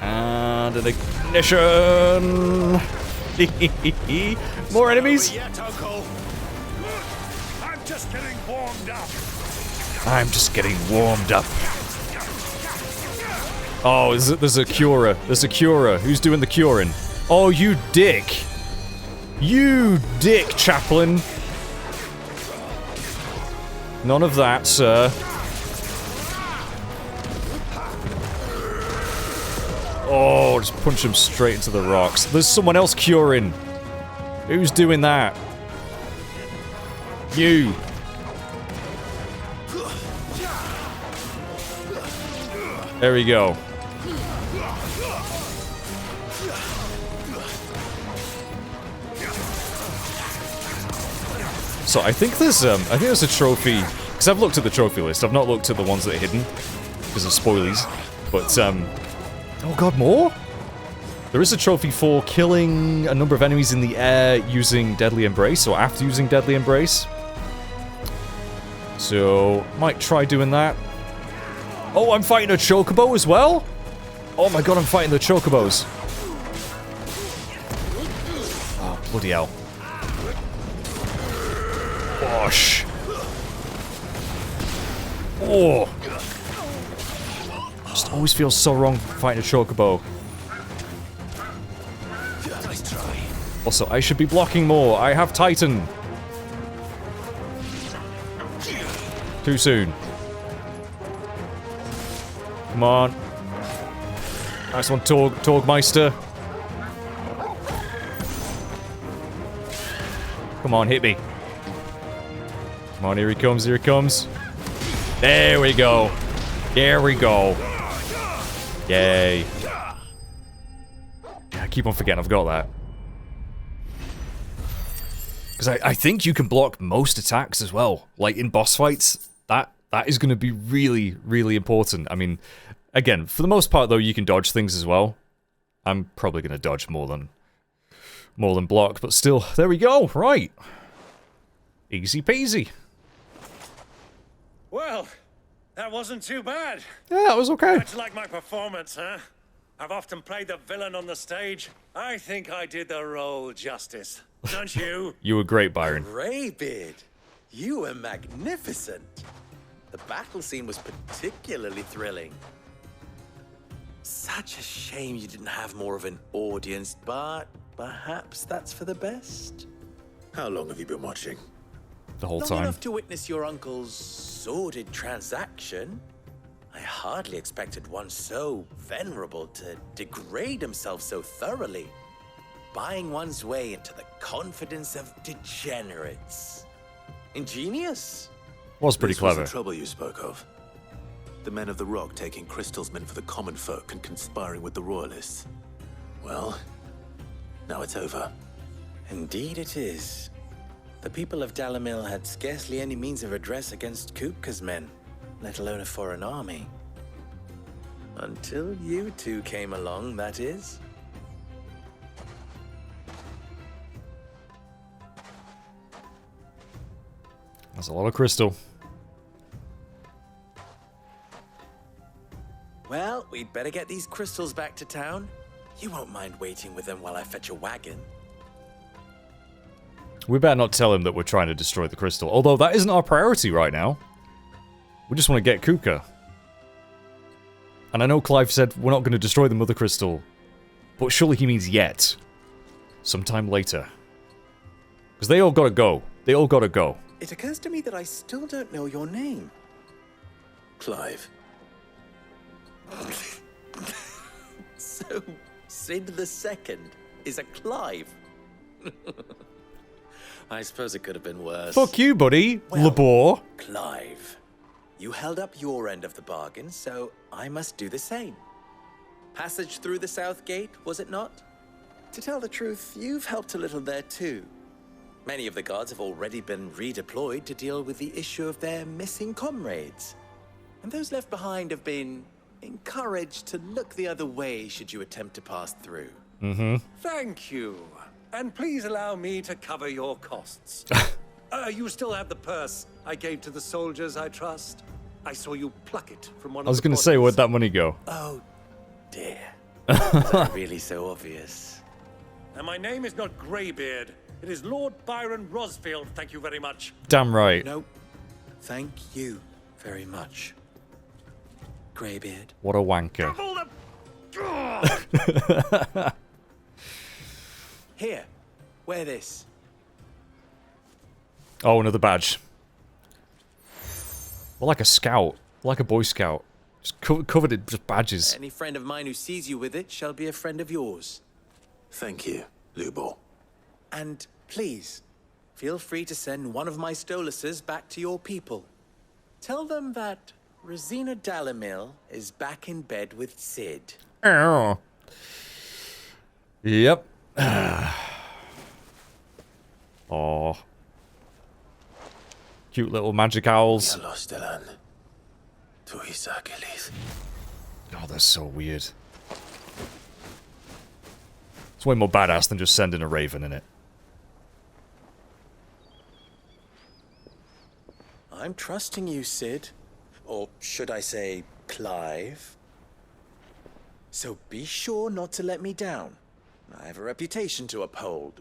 And an ignition. More enemies. I'm just getting warmed up. I'm just getting warmed up. Oh, there's a curer. There's a curer. Who's doing the curing? Oh, you dick. You dick, chaplain. None of that, sir. Oh, just punch him straight into the rocks. There's someone else curing. Who's doing that? You. There we go. So I think there's a trophy, because I've looked at the trophy list. I've not looked at the ones that are hidden because of spoilies. But oh god, more? There is a trophy for killing a number of enemies in the air using Deadly Embrace, or after using Deadly Embrace. So might try doing that. Oh, I'm fighting a chocobo as well? Oh my god, I'm fighting the chocobos. Oh, bloody hell. Gosh. Oh. Just always feels so wrong fighting a chocobo. Also, I should be blocking more. I have Titan. Too soon. Come on. Nice one, Torgmeister. Come on, hit me. Come on, here he comes, here he comes. There we go. There we go. Yay. I keep on forgetting I've got that. Because I think you can block most attacks as well. Like in boss fights, that is going to be really, really important. I mean, again, for the most part though, you can dodge things as well. I'm probably going to dodge more than block, but still, there we go. Right. Easy peasy. Well, that wasn't too bad. Yeah, that was okay. Much like my performance, huh? I've often played the villain on the stage. I think I did the role justice. Don't you? You were great, Byron. Greybeard, you were magnificent. The battle scene was particularly thrilling. Such a shame you didn't have more of an audience, but perhaps that's for the best. How long have you been watching? The whole Long time. enough to witness your uncle's sordid transaction. I hardly expected one so venerable to degrade himself so thoroughly. Buying one's way into the confidence of degenerates. Ingenious. Was pretty clever. Was the trouble you spoke of. The men of the Rock taking crystals meant for the common folk and conspiring with the royalists. Well, now it's over. Indeed it is. The people of Dalamil had scarcely any means of redress against Kupka's men, let alone a foreign army. Until you two came along, that is. That's a lot of crystal. Well, we'd better get these crystals back to town. You won't mind waiting with them while I fetch a wagon. We better not tell him that we're trying to destroy the crystal. Although that isn't our priority right now. We just want to get Kuka. And I know Clive said we're not going to destroy the mother crystal. But surely he means yet. Sometime later. Because they all gotta go. They all gotta go. It occurs to me that I still don't know your name. Clive. So, Sid the Second is a Clive. I suppose it could have been worse. Fuck you, buddy. Well, Labor. Clive, you held up your end of the bargain, so I must do the same. Passage through the South Gate, was it not? To tell the truth, you've helped a little there too. Many of the guards have already been redeployed to deal with the issue of their missing comrades. And those left behind have been encouraged to look the other way should you attempt to pass through. Mm-hmm. Thank you. And please allow me to cover your costs. You still have the purse I gave to the soldiers, I trust? I saw you pluck it from one of the I was going to say, where'd that money go? Oh, dear. Is that really so obvious? And my name is not Greybeard. It is Lord Byron Rosfield, thank you very much. Damn right. No, thank you very much, Greybeard. What a wanker. Here, wear this. Oh, another badge. Well, like a scout. Like a Boy Scout. Just covered in just badges. Any friend of mine who sees you with it shall be a friend of yours. Thank you, Lubor. And please, feel free to send one of my Stoluses back to your people. Tell them that Rosina Dalamil is back in bed with Sid. Oh. Yep. Oh. Cute little magic owls. Oh, they're so weird. It's way more badass than just sending a raven in it. I'm trusting you, Sid. Or should I say, Clive? So be sure not to let me down. I have a reputation to uphold.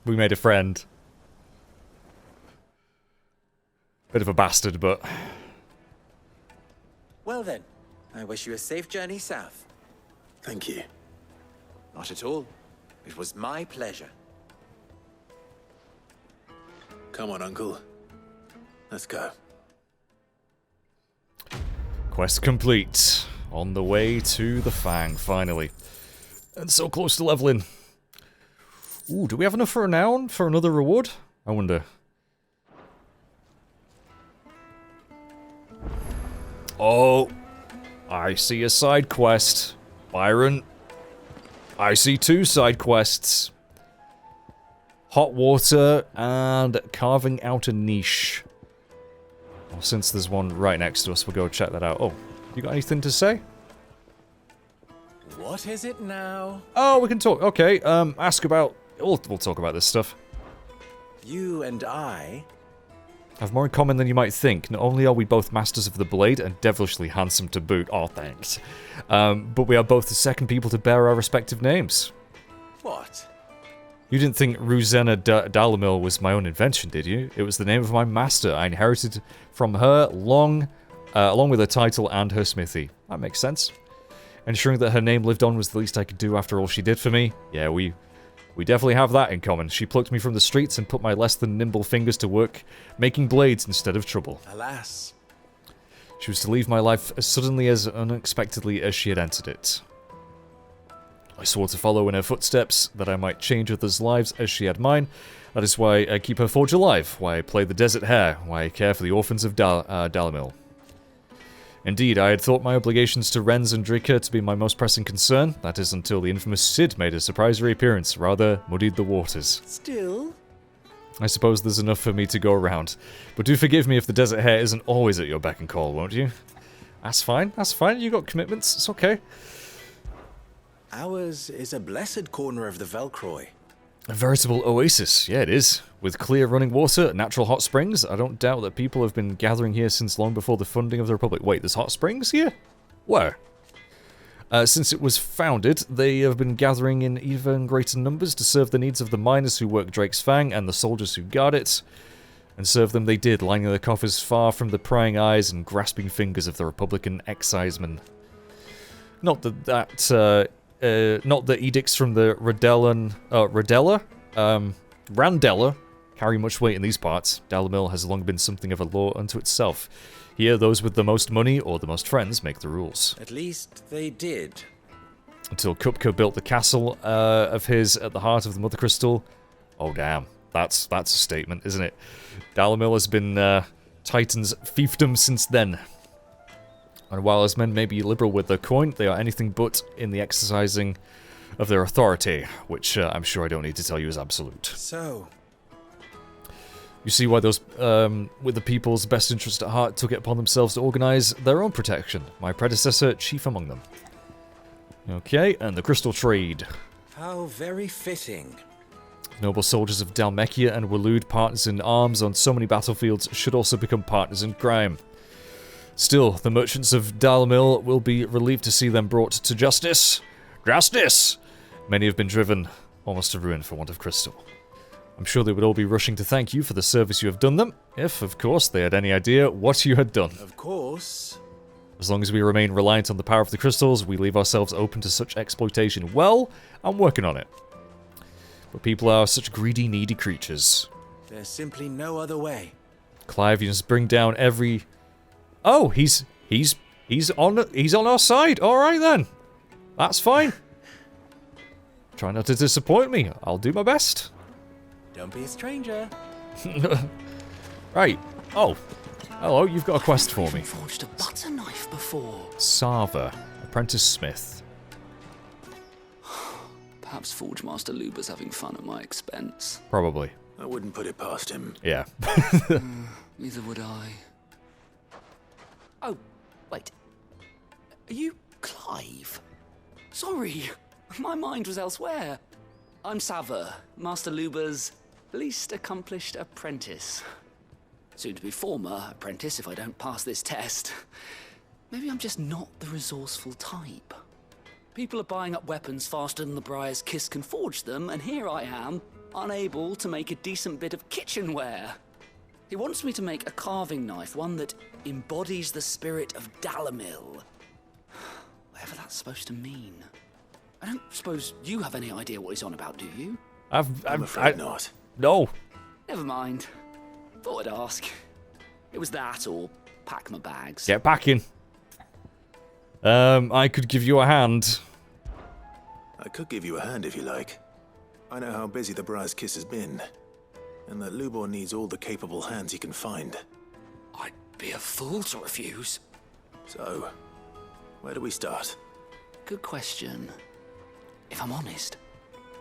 We made a friend. Bit of a bastard, but... Well then, I wish you a safe journey south. Thank you. Not at all. It was my pleasure. Come on, Uncle. Let's go. Quest complete. On the way to the Fang, finally. And so close to leveling. Ooh, do we have enough for a noun for another reward? I wonder. Oh, I see a side quest. Byron, I see 2 side quests. Hot water and carving out a niche. Well, since there's one right next to us, we'll go check that out. Oh, you got anything to say? What is it now? Oh, we can talk. Okay, ask about... We'll talk about this stuff. You and I... have more in common than you might think. Not only are we both masters of the blade and devilishly handsome to boot, oh thanks, but we are both the second people to bear our respective names. What? You didn't think Rosina Dalamil was my own invention, did you? It was the name of my master. I inherited from her along with her title and her smithy. That makes sense. Ensuring that her name lived on was the least I could do after all she did for me. Yeah, we definitely have that in common. She plucked me from the streets and put my less than nimble fingers to work, making blades instead of trouble. Alas. She was to leave my life as suddenly as unexpectedly as she had entered it. I swore to follow in her footsteps, that I might change others' lives as she had mine. That is why I keep her forge alive, why I play the desert hare, why I care for the orphans of Dalamil. Indeed, I had thought my obligations to Renz and Drika to be my most pressing concern. That is until the infamous Sid made a surprise reappearance, rather muddied the waters. Still? I suppose there's enough for me to go around. But do forgive me if the desert hare isn't always at your beck and call, won't you? That's fine, that's fine. You got commitments, it's okay. Ours is a blessed corner of the Velcroy. A veritable oasis, yeah it is. With clear running water, natural hot springs, I don't doubt that people have been gathering here since long before the funding of the Republic. Wait, there's hot springs here? Where? Since it was founded, they have been gathering in even greater numbers to serve the needs of the miners who work Drake's Fang and the soldiers who guard it. And serve them they did, lining their coffers far from the prying eyes and grasping fingers of the Republican excisemen. Not that edicts from the Randella carry much weight in these parts. Dalamil has long been something of a law unto itself. Here, those with the most money or the most friends make the rules. At least they did. Until Kupka built the castle of his at the heart of the Mother Crystal. Oh damn, that's a statement, isn't it? Dalamil has been Titan's fiefdom since then. And while as men may be liberal with their coin, they are anything but in the exercising of their authority, which I'm sure I don't need to tell you is absolute. So, you see why those with the people's best interest at heart took it upon themselves to organize their own protection. My predecessor, chief among them. Okay, and the crystal trade. How very fitting. Noble soldiers of Dalmekia and Waloed, partners in arms on so many battlefields, should also become partners in crime. Still, the merchants of Dalamil will be relieved to see them brought to justice. Justice! Many have been driven almost to ruin for want of crystal. I'm sure they would all be rushing to thank you for the service you have done them, if, of course, they had any idea what you had done. Of course. As long as we remain reliant on the power of the crystals, we leave ourselves open to such exploitation. Well, I'm working on it. But people are such greedy, needy creatures. There's simply no other way. Clive, you just bring down every... Oh, he's on our side. All right then, that's fine. Try not to disappoint me. I'll do my best. Don't be a stranger. Right. Oh. Hello, you've got a quest for me. Forged a butter knife before. Sava, apprentice smith. Perhaps Forge Master Luber's having fun at my expense. Probably. I wouldn't put it past him. Yeah. Neither would I. Oh, wait. Are you Clive? Sorry, my mind was elsewhere. I'm Sava, Master Luber's least accomplished apprentice. Soon to be former apprentice if I don't pass this test. Maybe I'm just not the resourceful type. People are buying up weapons faster than the Briar's Kiss can forge them, and here I am, unable to make a decent bit of kitchenware. He wants me to make a carving knife, one that embodies the spirit of dalamil. Whatever that's supposed to mean. I don't suppose you have any idea what he's on about, do you? I'm afraid not. No. Never mind. Thought I'd ask. It was that or pack my bags. Get packing. I could give you a hand. I could give you a hand if you like. I know how busy the Briar's Kiss has been, and that Lubor needs all the capable hands he can find. I'd be a fool to refuse. So, where do we start? Good question. If I'm honest,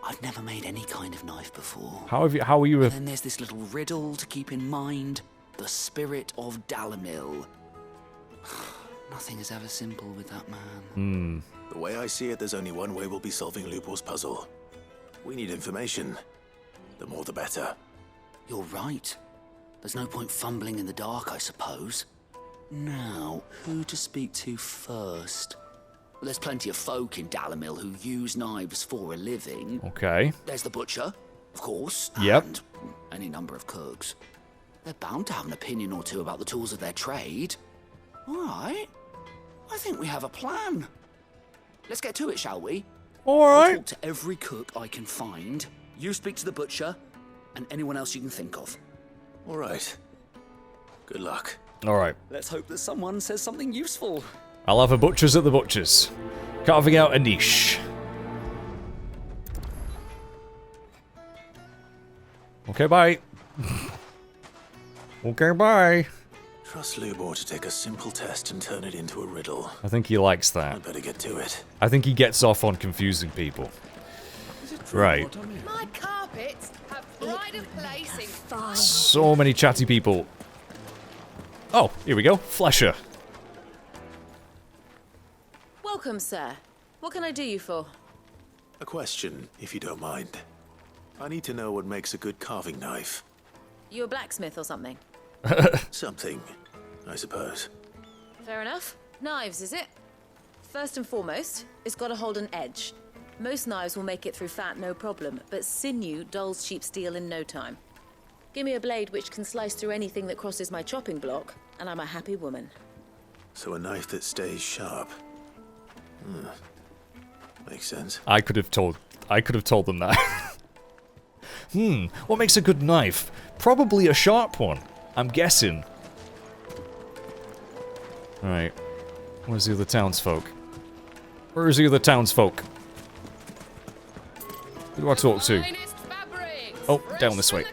I've never made any kind of knife before. How are you? And then there's this little riddle to keep in mind: the spirit of dalamil. Nothing is ever simple with that man. The way I see it, there's only one way we'll be solving Lubor's puzzle. We need information. The more the better. You're right. There's no point fumbling in the dark, I suppose. Now, who to speak to first? Well, there's plenty of folk in Dalamil who use knives for a living. Okay. There's the butcher, of course. Yep. And any number of cooks. They're bound to have an opinion or two about the tools of their trade. All right. I think we have a plan. Let's get to it, shall we? All I'll right. talk to every cook I can find. You speak to the butcher, and anyone else you can think of. All right. Good luck. All right. Let's hope that someone says something useful. I'll have a butcher's at the butcher's. Carving out a niche. Okay, bye. Okay, bye. Trust Lubor to take a simple test and turn it into a riddle. I think he likes that. I'd better get to it. I think he gets off on confusing people. Right. My carpets have pride of place in fine. So many chatty people. Oh, here we go. Flesher. Welcome, sir. What can I do you for? A question, if you don't mind. I need to know what makes a good carving knife. You a blacksmith or something? Something, I suppose. Fair enough. Knives, is it? First and foremost, it's got to hold an edge. Most knives will make it through fat, no problem, but sinew dulls cheap steel in no time. Give me a blade which can slice through anything that crosses my chopping block, and I'm a happy woman. So a knife that stays sharp. Makes sense. I could have told them that. What makes a good knife? Probably a sharp one. I'm guessing. Alright. Where's the other townsfolk? Where's the other townsfolk? Who do I talk to? Oh, down this way.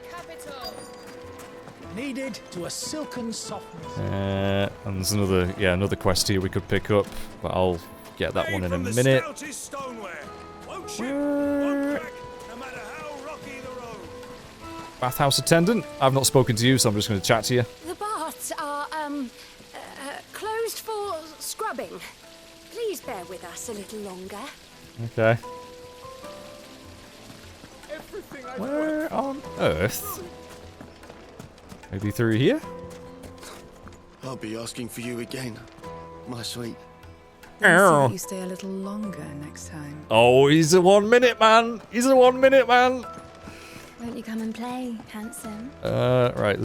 Needed to a silken softness. And there's another quest here we could pick up, but I'll get that one in a minute. Bathhouse attendant? I've not spoken to you, so I'm just going to chat to you. The baths are, closed for scrubbing. Please bear with us a little longer. Okay. Where on earth? Maybe through here? I'll be asking for you again, my sweet. Ow. You stay a little longer next time. Oh, he's a 1 minute man. He's a 1 minute man. Won't you come and play, handsome? Right,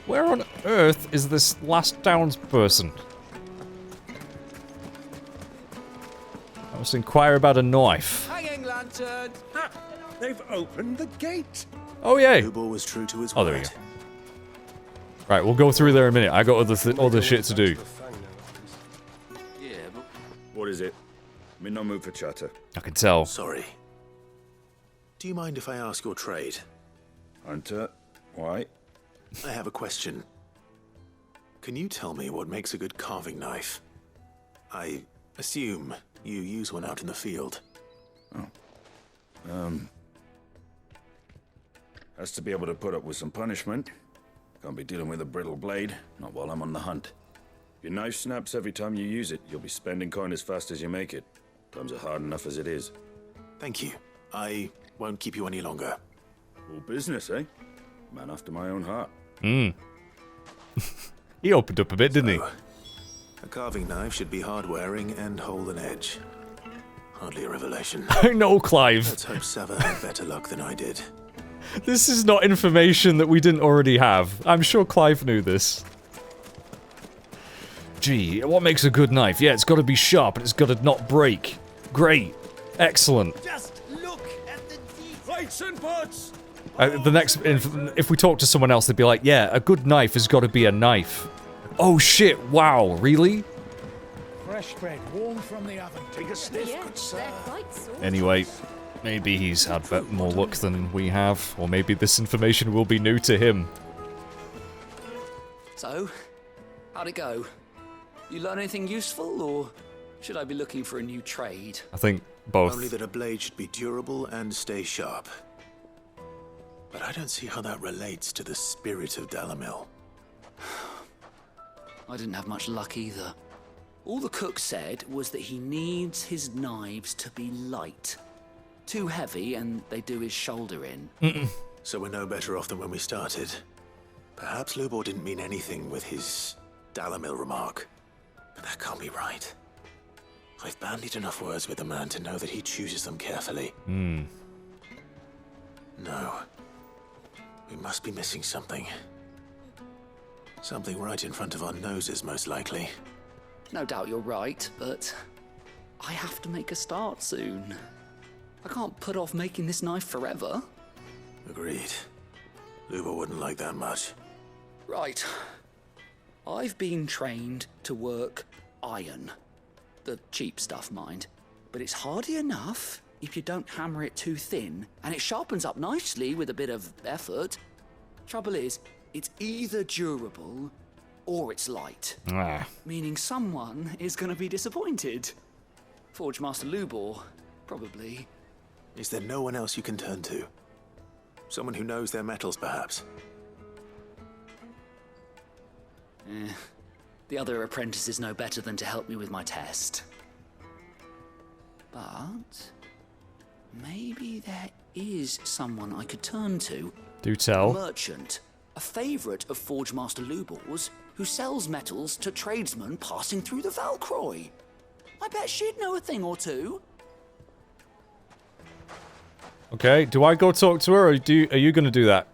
where on earth is this last townsperson? I must inquire about a knife. Hanging lantern! Ha! They've opened the gate! Oh, yeah. Lubor was true to his Oh, word. there we go. Right, we'll go through there in a minute. I got other shit to do. Yeah, but What is it? I'm in no mood for chatter. I can tell. Sorry. Do you mind if I ask your trade? Hunter, why? I have a question. Can you tell me what makes a good carving knife? I assume you use one out in the field. Has to be able to put up with some punishment. Can't be dealing with a brittle blade, not while I'm on the hunt. If your knife snaps every time you use it, you'll be spending coin as fast as you make it. Times are hard enough as it is. Thank you. I won't keep you any longer. All business, eh? Man after my own heart. He opened up a bit, didn't he? A carving knife should be hard-wearing and hold an edge. Hardly a revelation. I know, Clive. Let's hope Sava had better luck than I did. This is not information that we didn't already have. I'm sure Clive knew this. Gee, what makes a good knife? Yeah, it's got to be sharp and it's got to not break. Great. Excellent. Just look at the details. Plates and pots! The next, if we talk to someone else, they'd be like, yeah, a good knife has got to be a knife. Oh shit, wow, really? Fresh bread, warm from the oven. Take a sniff, good sir. Anyway, maybe he's had more luck than we have, or maybe this information will be new to him. So, how'd it go? You learn anything useful, or should I be looking for a new trade? I think both. Only that a blade should be durable and stay sharp. But I don't see how that relates to the spirit of dalamil. I didn't have much luck either. All the cook said was that he needs his knives to be light. Too heavy and they do his shoulder in. So we're no better off than when we started. Perhaps Lubor didn't mean anything with his dalamil remark. But that can't be right. I've bandied enough words with the man to know that he chooses them carefully. No. We must be missing something. Something right in front of our noses, most likely. No doubt you're right, but I have to make a start soon. I can't put off making this knife forever. Agreed. Lubor wouldn't like that much. Right. I've been trained to work iron. The cheap stuff, mind. But it's hardy enough if you don't hammer it too thin, and it sharpens up nicely with a bit of effort. Trouble is, it's either durable or it's light. Meaning someone is going to be disappointed. Forge Master Lubor, probably. Is there no one else you can turn to? Someone who knows their metals, perhaps? The other apprentices know better than to help me with my test. But maybe there is someone I could turn to. Do tell. A merchant, a favourite of Forge Master Lubor's, who sells metals to tradesmen passing through the Valcroy. I bet she'd know a thing or two. Okay, do I go talk to her, or are you going to do that?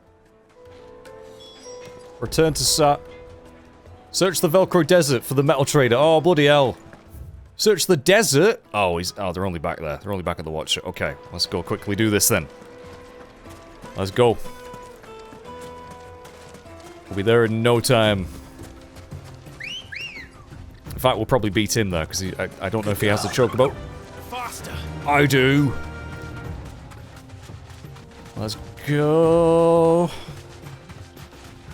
Return to Search the Velcro Desert for the metal trader. Oh, bloody hell. Search the desert? Oh, they're only back there. They're only back at the watch. Okay, let's go quickly do this then. Let's go. We'll be there in no time. In fact, we'll probably beat him there, because I don't know if he has a chocobo. Faster. I do. Let's go.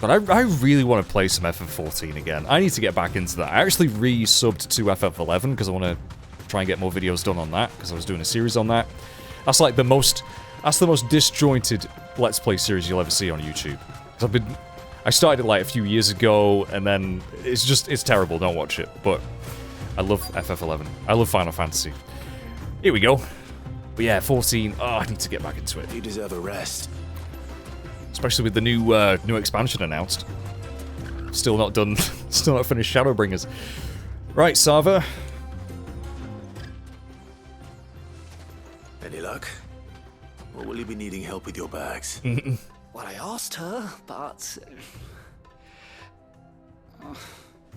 But I really want to play some FF14 again. I need to get back into that. I actually re-subbed to FF11 because I want to try and get more videos done on that, because I was doing a series on that. That's like the most disjointed Let's Play series you'll ever see on YouTube. I started it like a few years ago, and then it's terrible. Don't watch it. But I love FF11. I love Final Fantasy. Here we go. But yeah, 14. Oh, I need to get back into it. You deserve a rest. Especially with the new expansion announced. Still not done. Still not finished Shadowbringers. Right, Sava. Any luck? Or will you be needing help with your bags? Well, I asked her, but...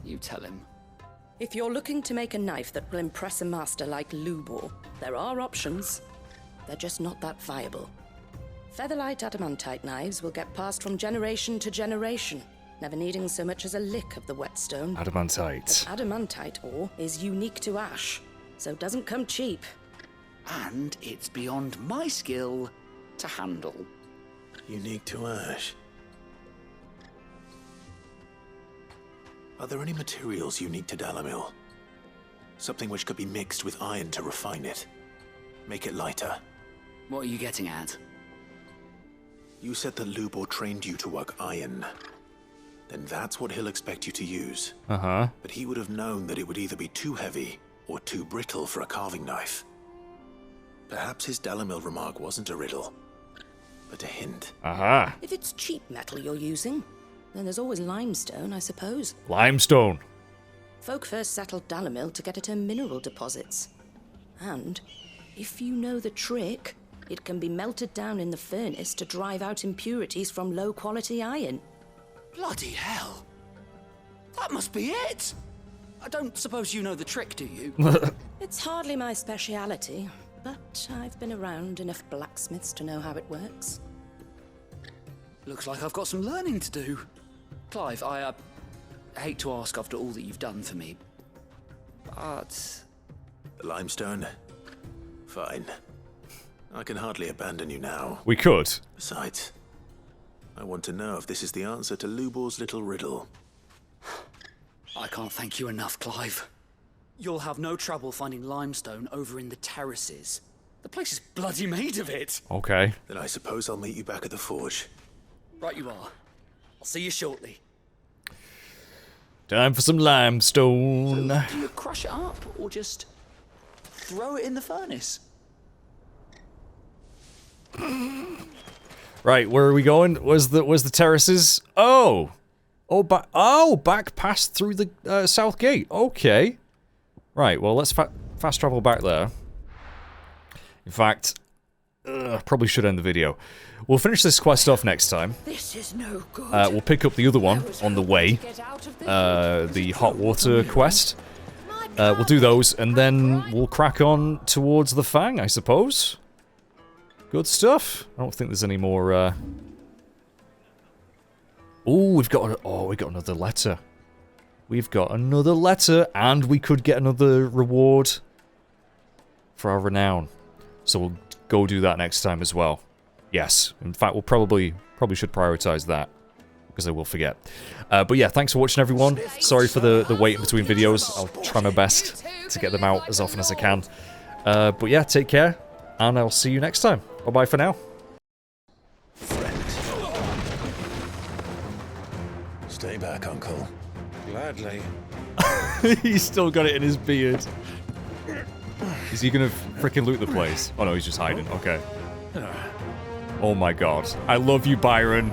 you tell him. If you're looking to make a knife that will impress a master like Lubor, there are options. They're just not that viable. Featherlight adamantite knives will get passed from generation to generation, never needing so much as a lick of the whetstone. Adamantite. But adamantite ore is unique to ash, so it doesn't come cheap. And it's beyond my skill to handle. Unique to ash. Are there any materials unique to dalamil? Something which could be mixed with iron to refine it. Make it lighter. What are you getting at? You said that Lubor trained you to work iron. Then that's what he'll expect you to use. Uh-huh. But he would have known that it would either be too heavy or too brittle for a carving knife. Perhaps his dalamil remark wasn't a riddle, but a hint. Aha. If it's cheap metal you're using, then there's always limestone, I suppose. Limestone. Folk first settled dalamil to get at her mineral deposits. And if you know the trick, it can be melted down in the furnace to drive out impurities from low-quality iron. Bloody hell! That must be it! I don't suppose you know the trick, do you? It's hardly my speciality, but I've been around enough blacksmiths to know how it works. Looks like I've got some learning to do. Clive, I hate to ask after all that you've done for me, but... The limestone? Fine. I can hardly abandon you now. We could. Besides, I want to know if this is the answer to Lubor's little riddle. I can't thank you enough, Clive. You'll have no trouble finding limestone over in the terraces. The place is bloody made of it. Okay. Then I suppose I'll meet you back at the forge. Right you are. I'll see you shortly. Time for some limestone. So, do you crush it up or just throw it in the furnace? Right, where are we going? Was the terraces? Oh, back past through the south gate. Okay. Right. Well, let's fast travel back there. In fact, probably should end the video. We'll finish this quest off next time. This is no good. We'll pick up the other one on the way. The hot water quest. We'll do those, and then we'll crack on towards the Fang, I suppose. Good stuff. I don't think there's any more. Oh, we've got another letter. We've got another letter, and we could get another reward for our renown. So we'll go do that next time as well. Yes. In fact, we'll probably should prioritize that, because I will forget. But yeah, thanks for watching, everyone. Sorry for the wait in between videos. I'll try my best to get them out as often as I can. But yeah, take care, and I'll see you next time. Bye-bye for now. Stay back, Uncle. Gladly. He's still got it in his beard. Is he gonna freaking loot the place? Oh no, he's just hiding. Okay. Oh my god. I love you, Byron.